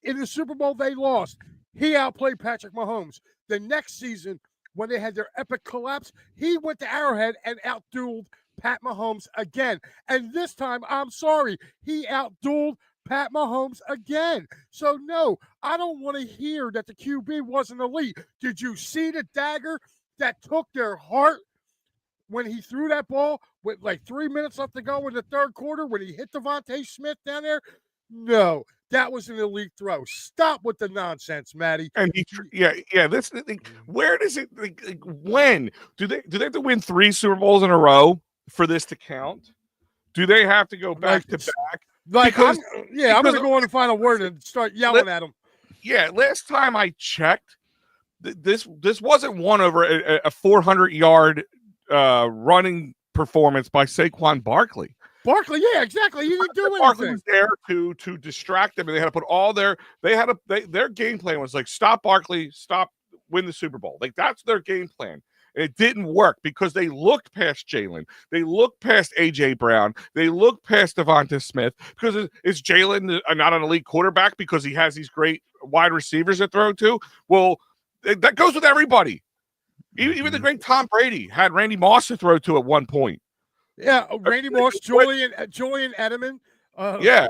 S3: In the Super Bowl, they lost. He outplayed Patrick Mahomes. The next season, when they had their epic collapse, he went to Arrowhead and outdueled Pat Mahomes again. And this time, I'm sorry, he outdueled Pat Mahomes again. So, no, I don't want to hear that the QB wasn't elite. Did you see the dagger that took their heart when he threw that ball with like 3 minutes left to go in the third quarter, when he hit Devontae Smith down there, no, that was an elite throw. Stop with the nonsense, Matty.
S1: And this where does it when do they have to win 3 Super Bowls in a row for this to count? Do they have to go back to back?
S3: Like, I'm going to go on the final word and start yelling at him.
S1: Yeah, last time I checked, this wasn't won over a 400-yard running performance by Saquon Barkley.
S3: Barkley, yeah, exactly. He didn't do anything.
S1: Barkley was there to distract them, and they had to put all their game plan was like stop Barkley, win the Super Bowl. Like that's their game plan. And it didn't work because they looked past Jalen. They looked past A.J. Brown. They looked past Devonta Smith because is Jalen not an elite quarterback because he has these great wide receivers to throw to? Well, that goes with everybody. Even the great Tom Brady had Randy Moss to throw to at one point.
S3: Yeah, Randy Moss, Julian Edelman.
S1: Yeah.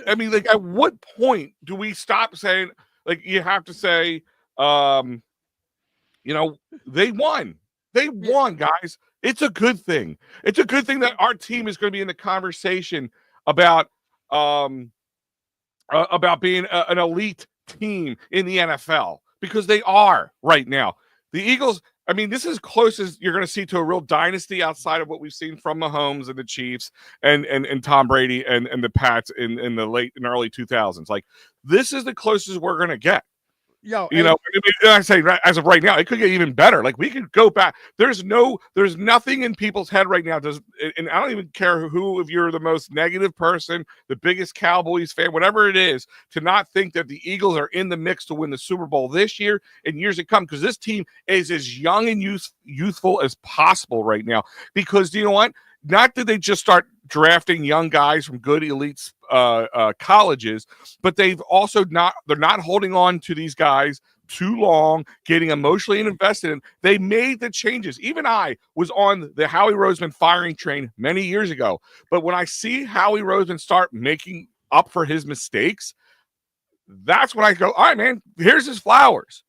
S1: I mean, like, at what point do we stop saying, like, you have to say, they won. They won, guys. It's a good thing. It's a good thing that our team is going to be in the conversation about being an elite team in the NFL because they are right now. The Eagles, I mean, this is as close as you're going to see to a real dynasty outside of what we've seen from Mahomes and the Chiefs and Tom Brady and the Pats in the late and early 2000s. Like, this is the closest we're going to get. I say as of right now, it could get even better. Like we could go back. There's nothing in people's head right now. And I don't even care who, if you're the most negative person, the biggest Cowboys fan, whatever it is, to not think that the Eagles are in the mix to win the Super Bowl this year and years to come. Because this team is as young and youthful as possible right now. Because you know what? Not that they just start drafting young guys from good elite colleges, but they're not holding on to these guys too long, getting emotionally invested in. They made the changes. Even I was on the Howie Roseman firing train many years ago. But when I see Howie Roseman start making up for his mistakes, that's when I go, all right, man, here's his flowers.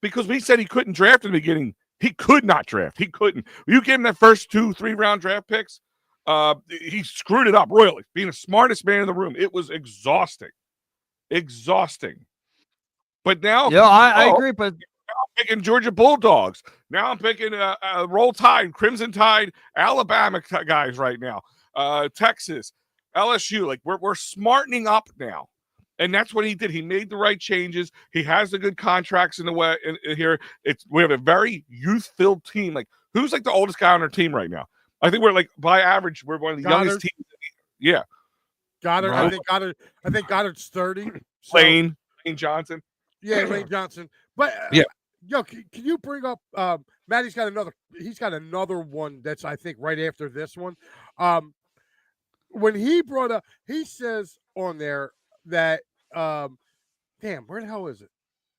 S1: Because we said he couldn't draft in the beginning. He could not draft. He couldn't. You gave him that first 2-3 round draft picks. He screwed it up royally. Being the smartest man in the room, it was exhausting. But now,
S2: I agree. But
S1: now I'm picking Georgia Bulldogs. Now I'm picking Roll Tide, Crimson Tide, Alabama guys right now. Texas, LSU. Like we're smartening up now. And that's what he did. He made the right changes. He has the good contracts in the way in here. We have a very youth-filled team. Like, who's like the oldest guy on our team right now? I think we're like by average, we're one of the youngest teams. Yeah,
S3: Goddard. Right. I think Goddard's 30.
S1: Lane Johnson.
S3: Yeah, Lane Johnson. But can you bring up Matty's got another? He's got another one that's I think right after this one. When he brought up, he says on there that damn, where the hell is it?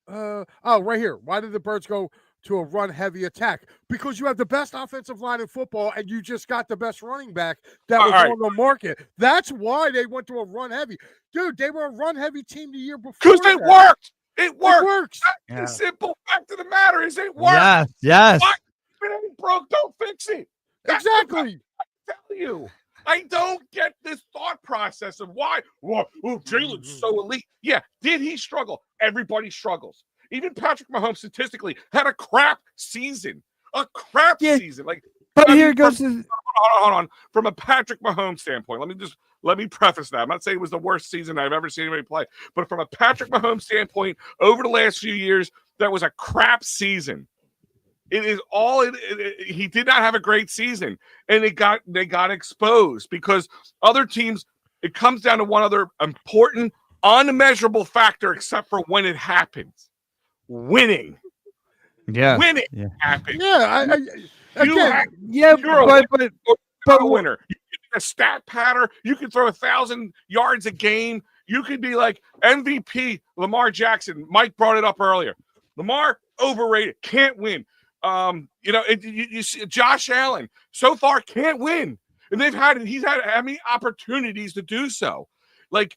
S3: Right here. Why did the Birds go to a run-heavy attack? Because you have the best offensive line in football, and you just got the best running back that was on the market. That's why they went to a run-heavy. Dude, they were a run-heavy team the year before.
S1: Because it worked. It
S3: works.
S1: The simple fact of the matter is it works.
S2: Yes.
S1: If it ain't broke, don't fix it. That's
S3: exactly.
S1: I tell you. I don't get this thought process of why. Jalen's so elite. Yeah, did he struggle? Everybody struggles. Even Patrick Mahomes statistically had a crap season. Season. Like,
S2: but here goes.
S1: Hold on. From a Patrick Mahomes standpoint, let me preface that. I'm not saying it was the worst season I've ever seen anybody play, but from a Patrick Mahomes standpoint, over the last few years, that was a crap season. It is all. He did not have a great season, and they got exposed because other teams. It comes down to one other important, unmeasurable factor, except for when it happens: winning.
S2: Yeah,
S1: winning happens.
S3: Yeah,
S1: but a winner. You can be a stat patter. You can throw 1,000 yards a game. You could be like MVP Lamar Jackson. Mike brought it up earlier. Lamar overrated, can't win. You see Josh Allen so far can't win, and he's had how many opportunities to do so. Like,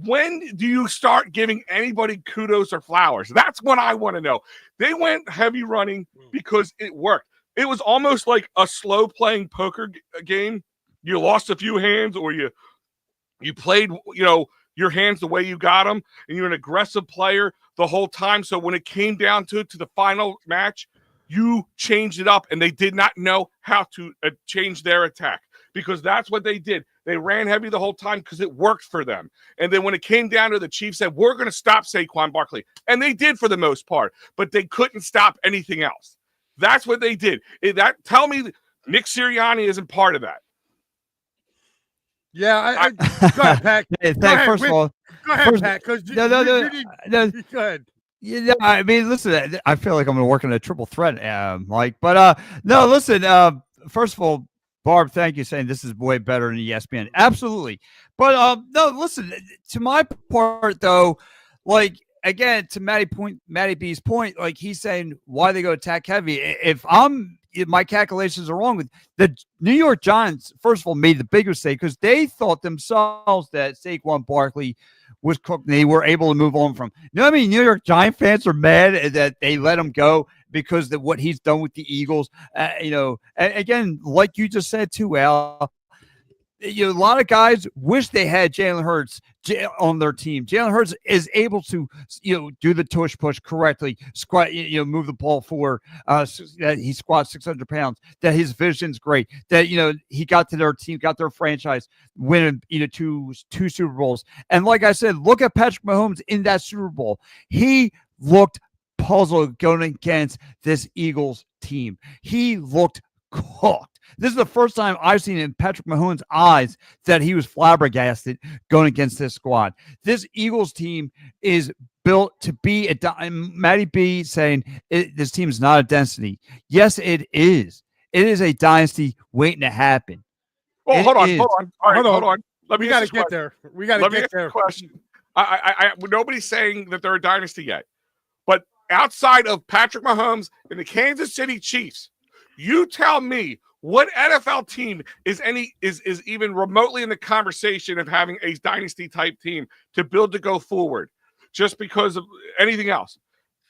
S1: when do you start giving anybody kudos or flowers? That's what I want to know. They went heavy running because it worked. it was almost like a slow playing poker game. You lost a few hands, or you played, your hands the way you got them, and you're an aggressive player the whole time. So when it came down to the final match, you changed it up, and they did not know how to change their attack, because that's what they did. They ran heavy the whole time because it worked for them. And then when it came down to, the Chiefs said, we're going to stop Saquon Barkley. And they did for the most part, but they couldn't stop anything else. That's what they did. Tell me Nick Sirianni isn't part of that.
S3: Yeah, go ahead, Pat.
S2: First of all,
S3: go ahead, Pat. Because
S2: no.
S3: Go ahead.
S2: Yeah, I mean, listen, I feel like I'm going to work in a triple threat, Mike. But no, listen. First of all, Barb, thank you saying this is way better than ESPN. Absolutely. But no, listen, to my part though, like again, to Matty B's point, like he's saying why they go attack heavy. If my calculations are wrong with the New York Giants, first of all, made the bigger mistake because they thought themselves that Saquon Barkley was cooked. They were able to move on from. You know what I mean? New York Giant fans are mad that they let him go because of what he's done with the Eagles. Again, like you just said too, Al. A lot of guys wish they had Jalen Hurts on their team. Jalen Hurts is able to, do the tush push correctly, squat, move the ball forward. That he squats 600 pounds. That his vision's great. That he got to their team, got their franchise, winning two Super Bowls. And like I said, look at Patrick Mahomes in that Super Bowl. He looked puzzled going against this Eagles team. He looked cooked. This is the first time I've seen in Patrick Mahomes' eyes that he was flabbergasted going against this squad. This Eagles team is built to be Matty B saying this team is not a dynasty. Yes, it is. It is a dynasty waiting to happen.
S1: Oh, hold on. All right, hold on.
S3: We got to get there. We got to get there.
S1: Question. Nobody's saying that they're a dynasty yet, but outside of Patrick Mahomes and the Kansas City Chiefs, you tell me what NFL team is even remotely in the conversation of having a dynasty type team to build to go forward just because of anything else.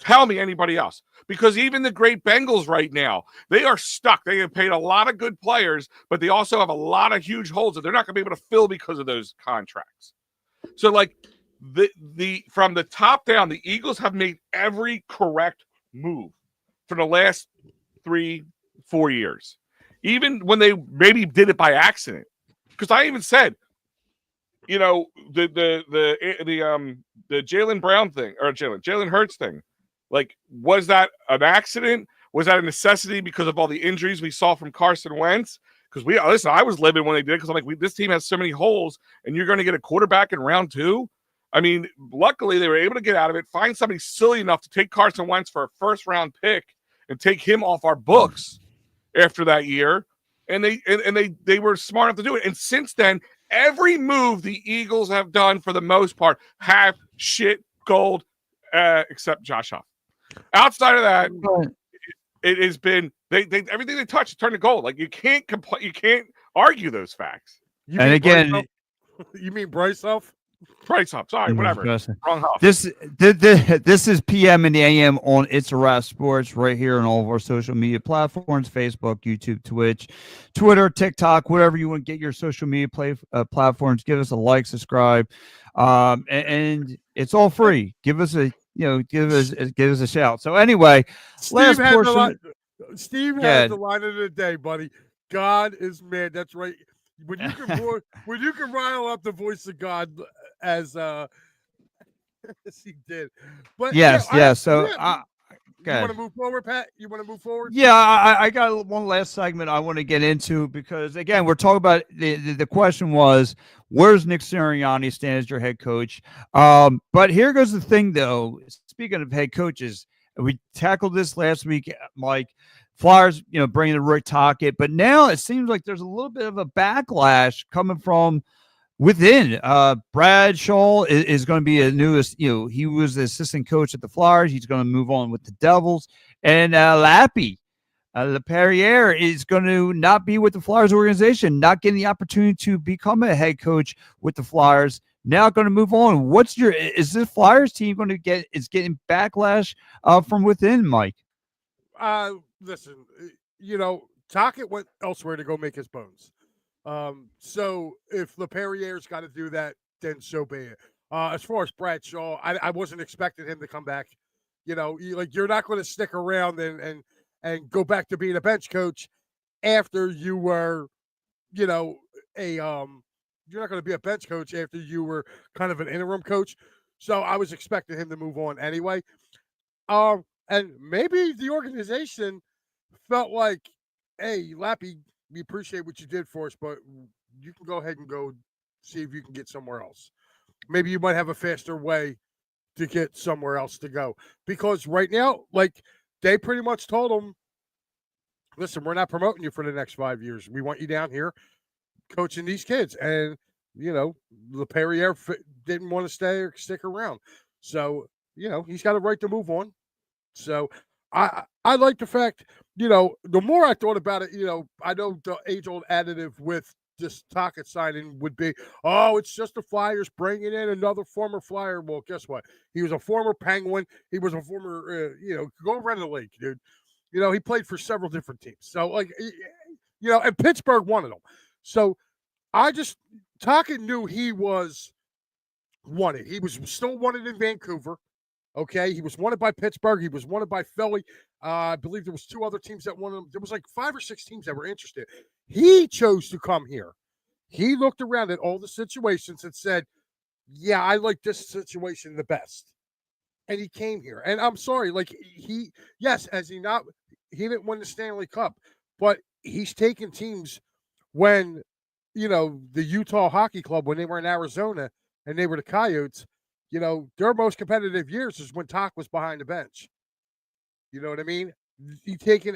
S1: Tell me anybody else. Because even the great Bengals right now, they are stuck. They have paid a lot of good players, but they also have a lot of huge holes that they're not going to be able to fill because of those contracts. So like the from the top down, the Eagles have made every correct move for the last 3-4 years. Even when they maybe did it by accident, because I even said, the Jalen Brown thing or Jalen Hurts thing, like, was that an accident? Was that a necessity because of all the injuries we saw from Carson Wentz? Because I was livid when they did it because I'm like, this team has so many holes, and you're going to get a quarterback in round 2. I mean, luckily they were able to get out of it, find somebody silly enough to take Carson Wentz for a first-round pick and take him off our books after that year, and they were smart enough to do it. And since then, every move the Eagles have done for the most part have shit gold, except Josh Huff. Outside of that, it has been they everything they touch is turned to gold. Like you can't argue those facts.
S3: You mean Bryce Huff?
S1: Price Huff. Sorry, whatever. Wrong Huff.
S2: This is PM and the AM on It's a Wrap Sports right here on all of our social media platforms: Facebook, YouTube, Twitch, Twitter, TikTok, whatever you want to get your social media platforms. Give us a like, subscribe, and it's all free. Give us a shout. So anyway, Steve has
S3: the line of the day, buddy. God is mad. That's right. When you can rile up the voice of God as he did. But
S2: yes. So
S3: you want to move forward, Pat? You want to move forward?
S2: Yeah, I got one last segment I want to get into because again, we're talking about the question was, where's Nick Sirianni stand as your head coach? But here goes the thing though. Speaking of head coaches, we tackled this last week, Mike. Flyers, bringing in Rick Tocchet, but now it seems like there's a little bit of a backlash coming from within. Brad Shaw is going to be a newest, he was the assistant coach at the Flyers. He's going to move on with the Devils. And Lappy, LaPerriere is going to not be with the Flyers organization, not getting the opportunity to become a head coach with the Flyers. Now going to move on. Is this Flyers team going to getting backlash from within, Mike?
S3: Listen, Tockett went elsewhere to go make his bones. So if LePerrier's got to do that, then so be it. As far as Bradshaw, I wasn't expecting him to come back. You're not going to stick around and go back to being a bench coach after you were, you're not going to be a bench coach after you were kind of an interim coach. So I was expecting him to move on anyway. And maybe the organization felt like, hey, Lappy, we appreciate what you did for us, but you can go ahead and go see if you can get somewhere else. Maybe you might have a faster way to get somewhere else to go. Because right now, they pretty much told him, listen, we're not promoting you for the next 5 years. We want you down here coaching these kids. And, LePerrier didn't want to stay or stick around. So, he's got a right to move on. So I like the fact, the more I thought about it, I know the age-old additive with this Tockett signing would be, oh, it's just the Flyers bringing in another former Flyer. Well, guess what? He was a former Penguin. He was a former, go around the league, dude. He played for several different teams. So, and Pittsburgh wanted him. So Tockett knew he was wanted. He was still wanted in Vancouver. Okay, he was wanted by Pittsburgh. He was wanted by Philly. I believe there was 2 other teams that wanted him. There was 5 or 6 teams that were interested. He chose to come here. He looked around at all the situations and said, yeah, I like this situation the best. And he came here. And I'm sorry, he didn't win the Stanley Cup, but he's taken teams when, the Utah Hockey Club, when they were in Arizona and they were the Coyotes, their most competitive years is when Talk was behind the bench. You know what I mean? He taken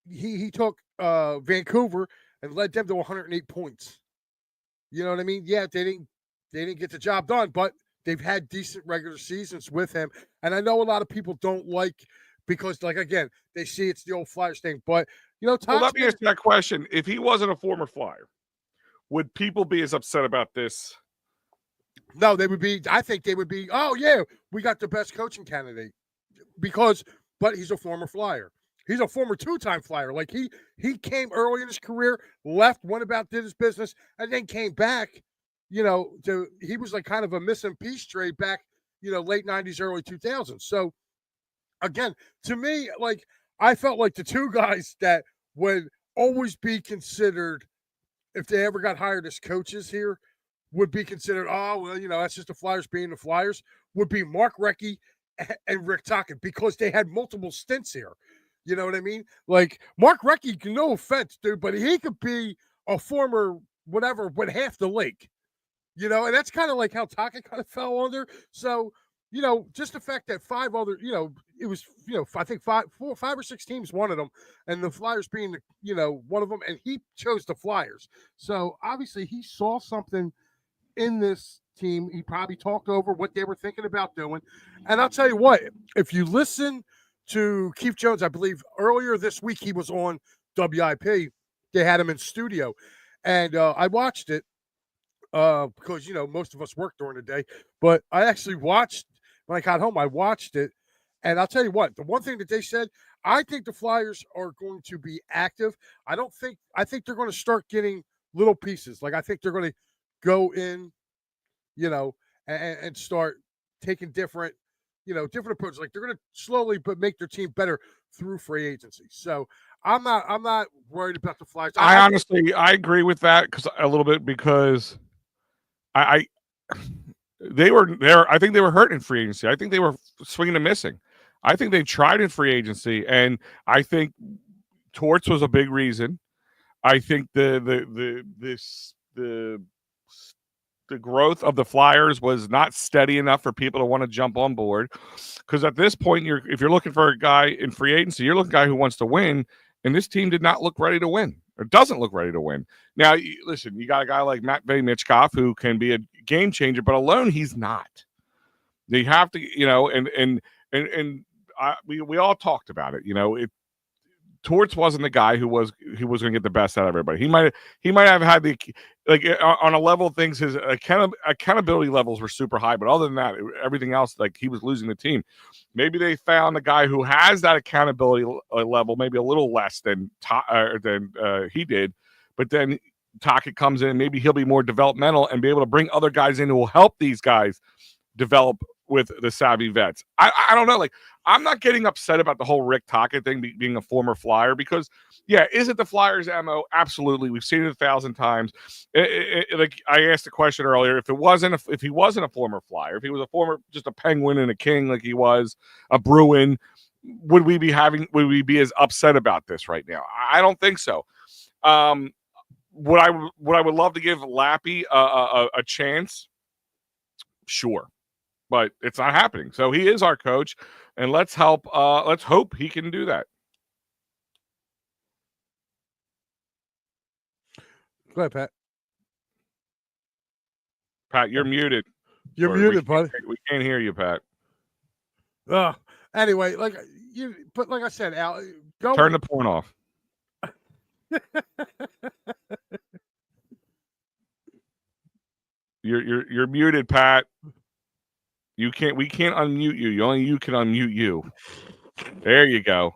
S3: he took Vancouver and led them to 108 points. You know what I mean? Yeah, they didn't get the job done, but they've had decent regular seasons with him. And I know a lot of people don't like because, again, they see it's the old Flyers thing. But
S1: let me ask you that question: if he wasn't a former Flyer, would people be as upset about this?
S3: No, they would be. I think they would be. Oh yeah, we got the best coaching candidate but he's a former Flyer. He's a former 2-time Flyer. He came early in his career, left, went about, did his business, and then came back. He was kind of a missing piece trade back. Late 90s, early 2000s. So again, to me, I felt like the 2 guys that would always be considered, if they ever got hired as coaches here, would be considered, oh, well, that's just the Flyers being the Flyers, would be Mark Recchi and Rick Tocchet, because they had multiple stints here. You know what I mean? Mark Recchi, no offense, dude, but he could be a former whatever with half the league. And that's kind of how Tocchet kind of fell under. So, just the fact that 5 other, it was, I think 5 or 6 teams wanted him, and the Flyers being, one of them, and he chose the Flyers. So obviously he saw something in this team. He probably talked over what they were thinking about doing. And I'll tell you what, if you listen to Keith Jones, I believe earlier this week he was on WIP. They had him in studio, and I watched it because most of us work during the day. But I actually watched when I got home. I watched it, and I'll tell you what. The one thing that they said, I think the Flyers are going to be active. I think they're going to start getting little pieces. I think they're going to go in, and start taking different approaches. They're going to slowly but make their team better through free agency. So I'm not worried about the Flyers.
S1: I honestly agree with that a little bit because they were there. I think they were hurt in free agency. I think they were swinging and missing. I think they tried in free agency, and I think Torts was a big reason. I think the growth of the Flyers was not steady enough for people to want to jump on board. Because at this point, if you're looking for a guy in free agency, you're looking for a guy who wants to win, and this team did not look ready to win. Or doesn't look ready to win. Now, listen, you got a guy like Matvei Michkov who can be a game changer, but alone he's not. They have to, we all talked about it. Torts wasn't the guy who was going to get the best out of everybody. He might have had the like on a level of things. His accountability levels were super high, but other than that, everything else, like he was losing the team. Maybe they found a guy who has that accountability level, maybe a little less than he did, but then Tocchet comes in, and maybe he'll be more developmental and be able to bring other guys in who will help these guys develop with the savvy vets. I don't know. Like, I'm not getting upset about the whole Rick Tocchet thing being a former Flyer because, yeah, is it the Flyers' MO? Absolutely. We've seen it 1,000 times. Like I asked the question earlier, if he wasn't a former Flyer, if he was a former just a Penguin and a King like he was, a Bruin, would we be as upset about this right now? I don't think so. Would I would love to give Lappy a chance? Sure. But it's not happening. So he is our coach, and let's hope he can do that.
S3: Go ahead, Pat.
S1: Pat, you're muted.
S3: You're muted, buddy.
S1: We can't hear you, Pat.
S3: Anyway, like I said, Al,
S1: turn the porn off. You're muted, Pat. We can't unmute you. Only you can unmute you. There you go.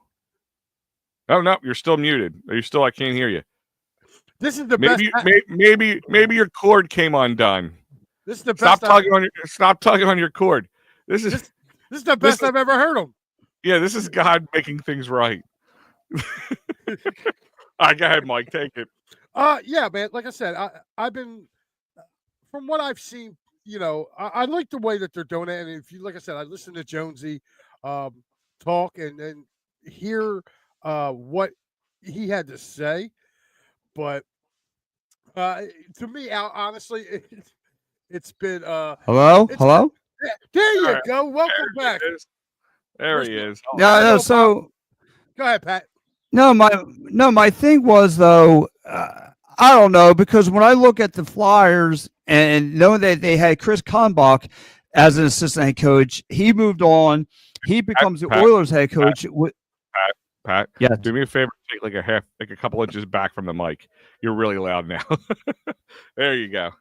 S1: Oh no, you're still muted. I can't hear you.
S3: This is the
S1: best. Maybe your cord came undone.
S3: This is the best.
S1: Stop tugging on your cord. This is
S3: the best I've ever heard of.
S1: Yeah, this is God making things right. All right, go ahead, Mike. Take it.
S3: Yeah, man. Like I said, I've been from what I've seen. I like the way that they're doing it. And if you, like I said, I listened to Jonesy talk and hear what he had to say. But to me, honestly, it's been
S2: hello.
S3: There you go. Welcome back.
S1: There he is.
S2: No. So
S3: go ahead, Pat.
S2: No, my thing was though. I don't know, because when I look at the Flyers and knowing that they had Chris Kalmbach as an assistant head coach, he moved on. He becomes the Oilers head coach.
S1: Pat,
S2: yeah.
S1: Do me a favor, take like a couple inches back from the mic. You're really loud now. There you go.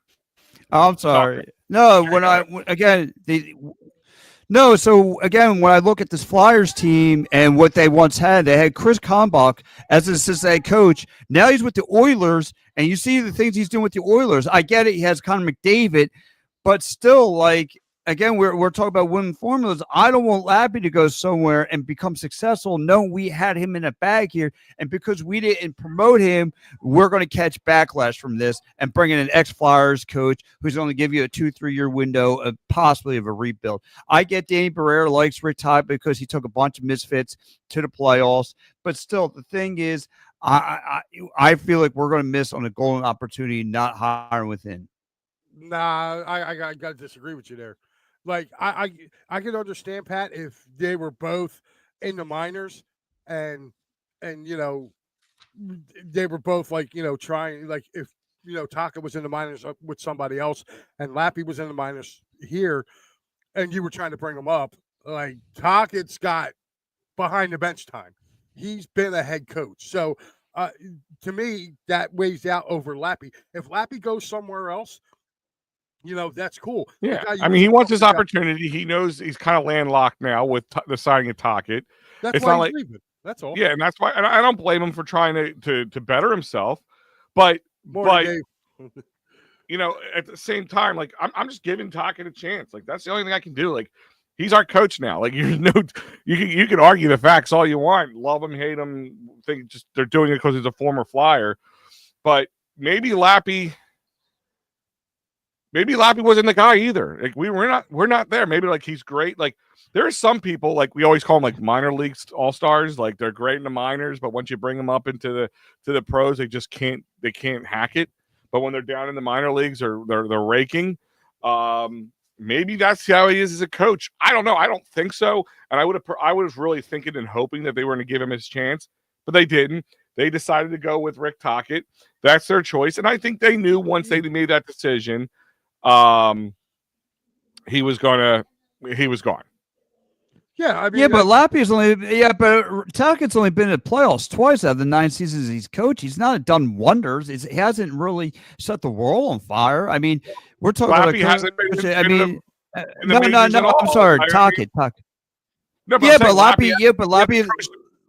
S2: I'm sorry. No, so again, when I look at this Flyers team and what they once had, they had Chris Kalmbach as an assistant head coach. Now he's with the Oilers, and you see the things he's doing with the Oilers. I get it. He has Connor McDavid, but still, like, again, we're talking about winning formulas. I don't want Lappy to go somewhere and become successful. No, we had him in a bag here, and because we didn't promote him, we're going to catch backlash from this and bring in an ex-Flyers coach who's going to give you a 2-3 year window of possibly of a rebuild. I get Danny Barrera likes Rick Tocchet because he took a bunch of misfits to the playoffs, but still, the thing is, I feel like we're going to miss on a golden opportunity not hiring within.
S3: Nah, I got to disagree with you there. Like I can understand, Pat, if they were both in the minors and they were both like trying, like if Tocchet was in the minors with somebody else and Lappy was in the minors here, and you were trying to bring them up. Like Tockett's got behind the bench time. He's been a head coach, so to me that weighs out over Lappy. If Lappy goes somewhere else, that's cool.
S1: Yeah, I mean, he wants his opportunity. He knows he's kind of landlocked now with the signing of Tocchet.
S3: That's why he's leaving. That's all.
S1: Yeah, and that's why. And I don't blame him for trying to better himself, but at the same time, like I'm just giving Tocchet a chance. Like that's the only thing I can do. Like he's our coach now. Like you can argue the facts all you want, love him, hate him, think just they're doing it because he's a former Flyer, but maybe Lappy wasn't the guy either. Like we're not there. Maybe like he's great. Like there are some people, like we always call them like minor league all-stars. Like they're great in the minors, but once you bring them up into the pros, they just can't hack it. But when they're down in the minor leagues or they're raking, maybe that's how he is as a coach. I don't know. I don't think so. And I was really thinking and hoping that they were going to give him his chance, but they didn't. They decided to go with Rick Tocchet. That's their choice. And I think they knew once they made that decision, he was gone.
S3: Yeah, I mean,
S2: Yeah, but Lappy's only but Talcott's only been in the playoffs twice out of the 9 seasons he's coached. He's not done wonders. He hasn't really set the world on fire. I mean, we're talking about
S1: Lappy hasn't been
S2: coach.
S1: in,
S2: I mean,
S1: in the majors at all.
S2: I'm sorry,
S1: I mean,
S2: Talcott.
S1: no, but
S2: Yeah,
S1: I'm
S2: but
S1: saying Lappy,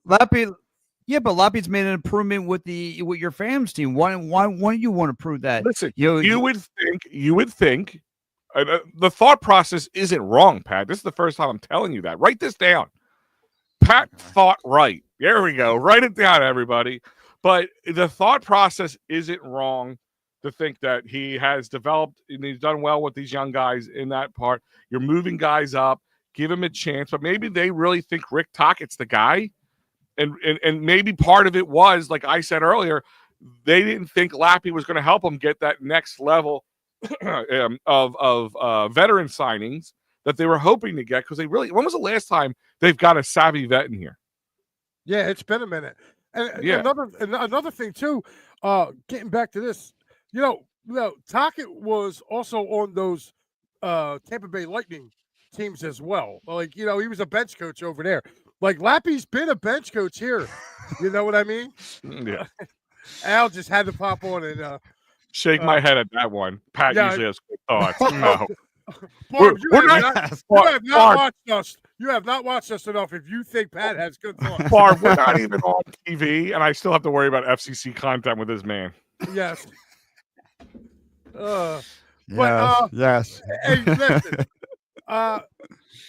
S2: Lappy, yeah, but Lappy's made an improvement with your fams team. Why do you want to prove that?
S1: listen,
S2: You know,
S1: you would think the thought process isn't wrong, Pat. This is the first time I'm telling you that. Write this down. Pat thought right. There we go. Write it down, everybody. But the thought process isn't wrong to think that he has developed and he's done well with these young guys in that part. You're moving guys up, give him a chance, but maybe they really think Rick Tockett's the guy. And maybe part of it was, like I said earlier, they didn't think Lappy was going to help them get that next level of veteran signings that they were hoping to get, because they really, when was the last time they've got a savvy vet in here?
S3: Yeah, it's been a minute. And
S1: Yeah.
S3: another thing too, getting back to this, Tockett was also on those Tampa Bay Lightning teams as well. Like, he was a bench coach over there. Like, Lappy's been a bench coach here. You know what I mean?
S1: Yeah.
S3: Al just had to pop on and
S1: shake my head at that one. Pat usually has good thoughts. No.
S3: Barb, you have not
S1: Barb,
S3: watched us. You have not watched us enough if you think Pat has good thoughts.
S1: Barb, we're not even on TV, and I still have to worry about FCC content with this man.
S3: Yes.
S2: Yes.
S3: Hey, listen. Pat,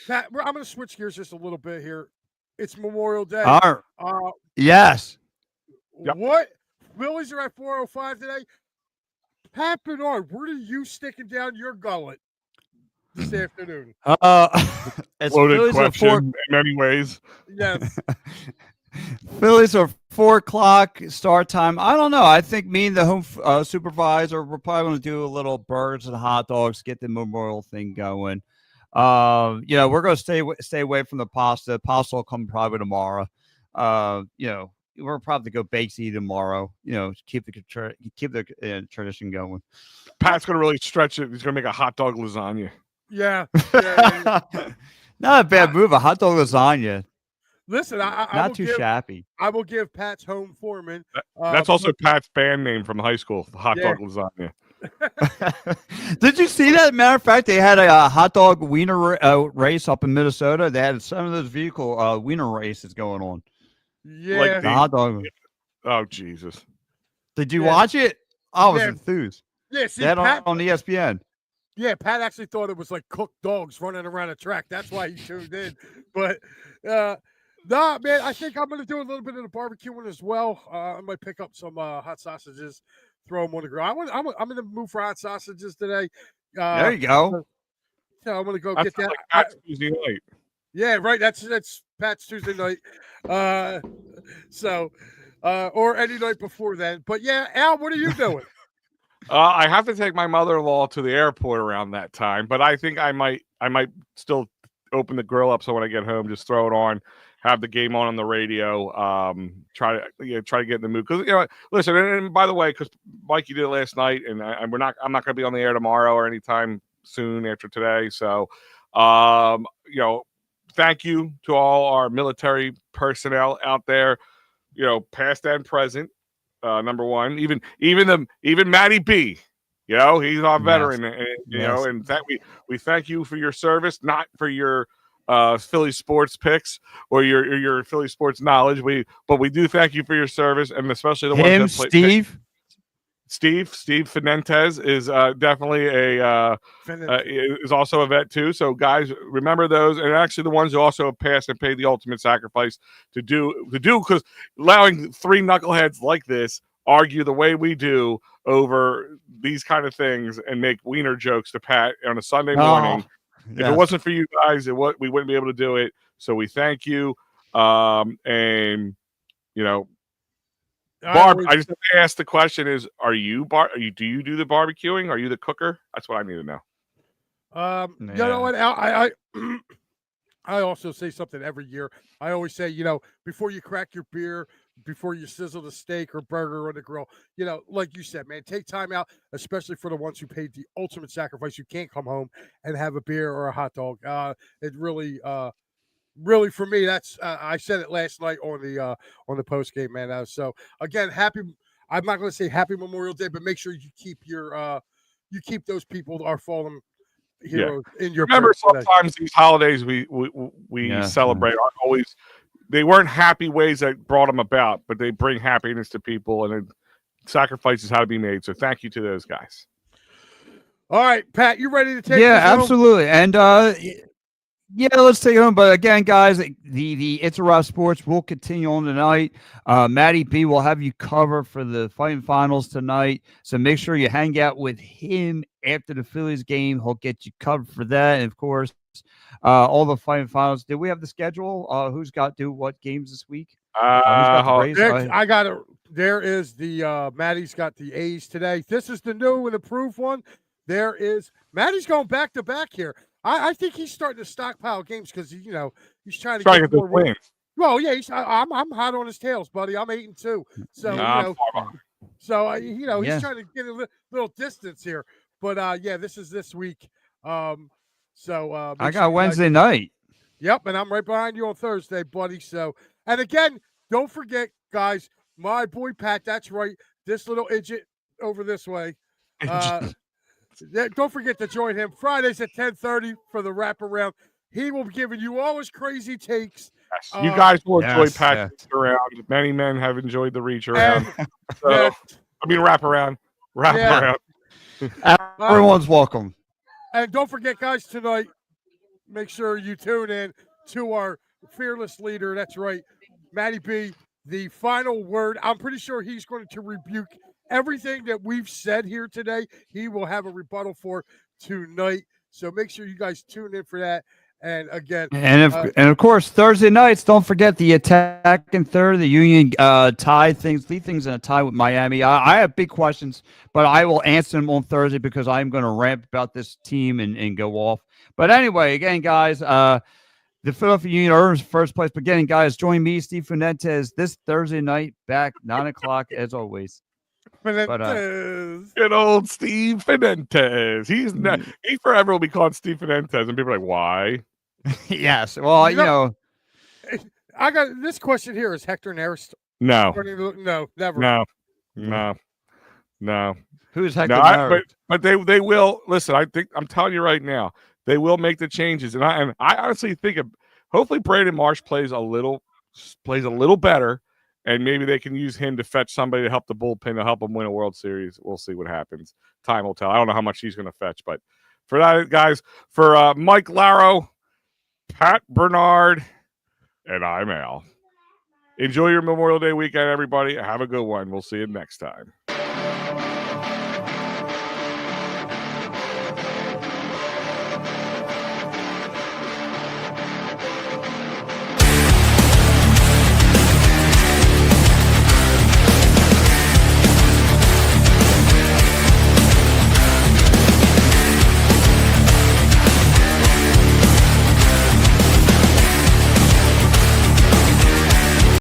S3: I'm going to switch gears just a little bit here. It's Memorial Day.
S2: Yes.
S1: Yep.
S3: What? Phillies are at 4:05 today. Pat Bernard, where are you sticking down your gullet this afternoon?
S2: It's
S1: loaded question in many ways.
S3: Yes.
S2: Phillies are 4:00 start time. I don't know. I think me and the home supervisor, we're probably going to do a little burgers and hot dogs, get the memorial thing going. We're going to stay away from the pasta. Pasta will come probably tomorrow. We're probably go baked tomorrow. Keep the tradition going.
S1: Pat's going to really stretch it. He's going to make a hot dog lasagna.
S3: Yeah.
S2: Not a bad move. A hot dog lasagna.
S3: Listen,
S2: not too shabby.
S3: I will give Pat's home foreman.
S1: That's also Pat's band name from high school, Hot Dog Lasagna.
S2: Did you see that? Matter of fact, they had a hot dog wiener race up in Minnesota. They had some of those vehicle wiener races going on.
S3: Yeah,
S1: like
S2: the hot dog.
S1: Oh Jesus!
S2: Did you watch it? I was enthused.
S3: Yeah, see,
S2: that
S3: Pat,
S2: on ESPN.
S3: Yeah, Pat actually thought it was like cooked dogs running around a track. That's why he tuned in. But nah, man, I think I'm going to do a little bit of the barbecuing as well. I might pick up some hot sausages, throw them on the grill. I'm in the mood for hot sausages today.
S2: There you go.
S3: So I'm going to go
S1: That's
S3: get that.
S1: Like Pat's Tuesday night.
S3: Yeah, right. That's Pat's Tuesday night. Or any night before then. But yeah, Al, what are you doing?
S1: I have to take my mother-in-law to the airport around that time, but I think I might still open the grill up so when I get home, just throw it on, have the game on the radio, try to get in the mood. Because listen, and by the way, because Mikey did it last night, and I'm not going to be on the air tomorrow or anytime soon after today. So, thank you to all our military personnel out there, past and present. Number one, even Matty B, he's our veteran, and that we thank you for your service, not for your Philly sports picks or your Philly sports knowledge. But we do thank you for your service, and especially the ones that played. Steve Fenentes is definitely is also a vet too. So guys, remember those, and actually the ones who also have passed and paid the ultimate sacrifice to do because allowing three knuckleheads like this argue the way we do over these kind of things and make wiener jokes to Pat on a Sunday morning. Yes. If it wasn't for you guys, we wouldn't be able to do it. So we thank you, and Barb, I just have to ask the question: do you do the barbecuing? Are you the cooker? That's what I need to know.
S3: You know what? I also say something every year. I always say, before you crack your beer, before you sizzle the steak or burger on the grill, like you said, man, take time out, especially for the ones who paid the ultimate sacrifice. You can't come home and have a beer or a hot dog. It really really for me, that's I said it last night on the post game, man. So again, happy. I'm not going to say happy Memorial Day, but make sure you keep you keep those people, our fallen heroes, in your
S1: Remember,
S3: prayers today.
S1: sometimes these holidays we
S2: Yeah.
S1: celebrate aren't always. They weren't happy ways that brought them about, but they bring happiness to people, and it, sacrifices how to be made. So thank you to those guys.
S3: All right, Pat, you ready to take
S2: Yeah,
S3: this home?
S2: absolutely. And yeah, let's take it home. But again, guys, the It's a Rough Sports will continue on tonight. Matty B will have you covered for the fighting finals tonight. So make sure you hang out with him after the Phillies game. He'll get you covered for that. And of course, all the fighting finals. Did we have the schedule? Who's got to do what games this week? Who's got the Braves?
S3: I got it. There is the Maddie's got the A's today. This is the new and approved one. There is Maddie's going back to back here. I think he's starting to stockpile games because he's trying to get more wins. Well, yeah, I'm hot on his tails, buddy. I'm 8-2, so he's trying to get a little distance here. But this is this week. I
S2: got Wednesday night.
S3: Yep, and I'm right behind you on Thursday, buddy. So, and again, don't forget, guys, my boy Pat. That's right, this little idiot over this way. Don't forget to join him Fridays at 10:30 for the wraparound. He will be giving you all his crazy takes.
S1: Yes. You guys will enjoy Pat around. Many men have enjoyed the reach around. Wrap around.
S2: Everyone's welcome.
S3: And don't forget, guys, tonight, make sure you tune in to our fearless leader. That's right, Matty B. The final word. I'm pretty sure he's going to rebuke everything that we've said here today. He will have a rebuttal for tonight. So make sure you guys tune in for that. And again,
S2: and of course, Thursday nights, don't forget the attack and third, the Union tie things, leave things in a tie with Miami. I have big questions, but I will answer them on Thursday because I'm going to rant about this team and go off. But anyway, again, guys, the Philadelphia Union are in first place. But again, guys, join me, Steve Fuentes, this Thursday night, back 9 o'clock as always.
S1: Good old Steve Fuentes. He forever will be called Steve Fuentes, and people are like, why?
S2: Yes. Well,
S3: I got this question here. Is Hector Neris?
S1: No,
S3: never.
S1: No.
S2: Who's Hector Neris?
S1: But they will listen. I think I'm telling you right now, they will make the changes, and I honestly think hopefully Brandon Marsh plays a little better. And maybe they can use him to fetch somebody to help the bullpen to help them win a World Series. We'll see what happens. Time will tell. I don't know how much he's going to fetch. But for that, guys, for Mike Laro, Pat Bernard, and I'm Al. Enjoy your Memorial Day weekend, everybody. Have a good one. We'll see you next time.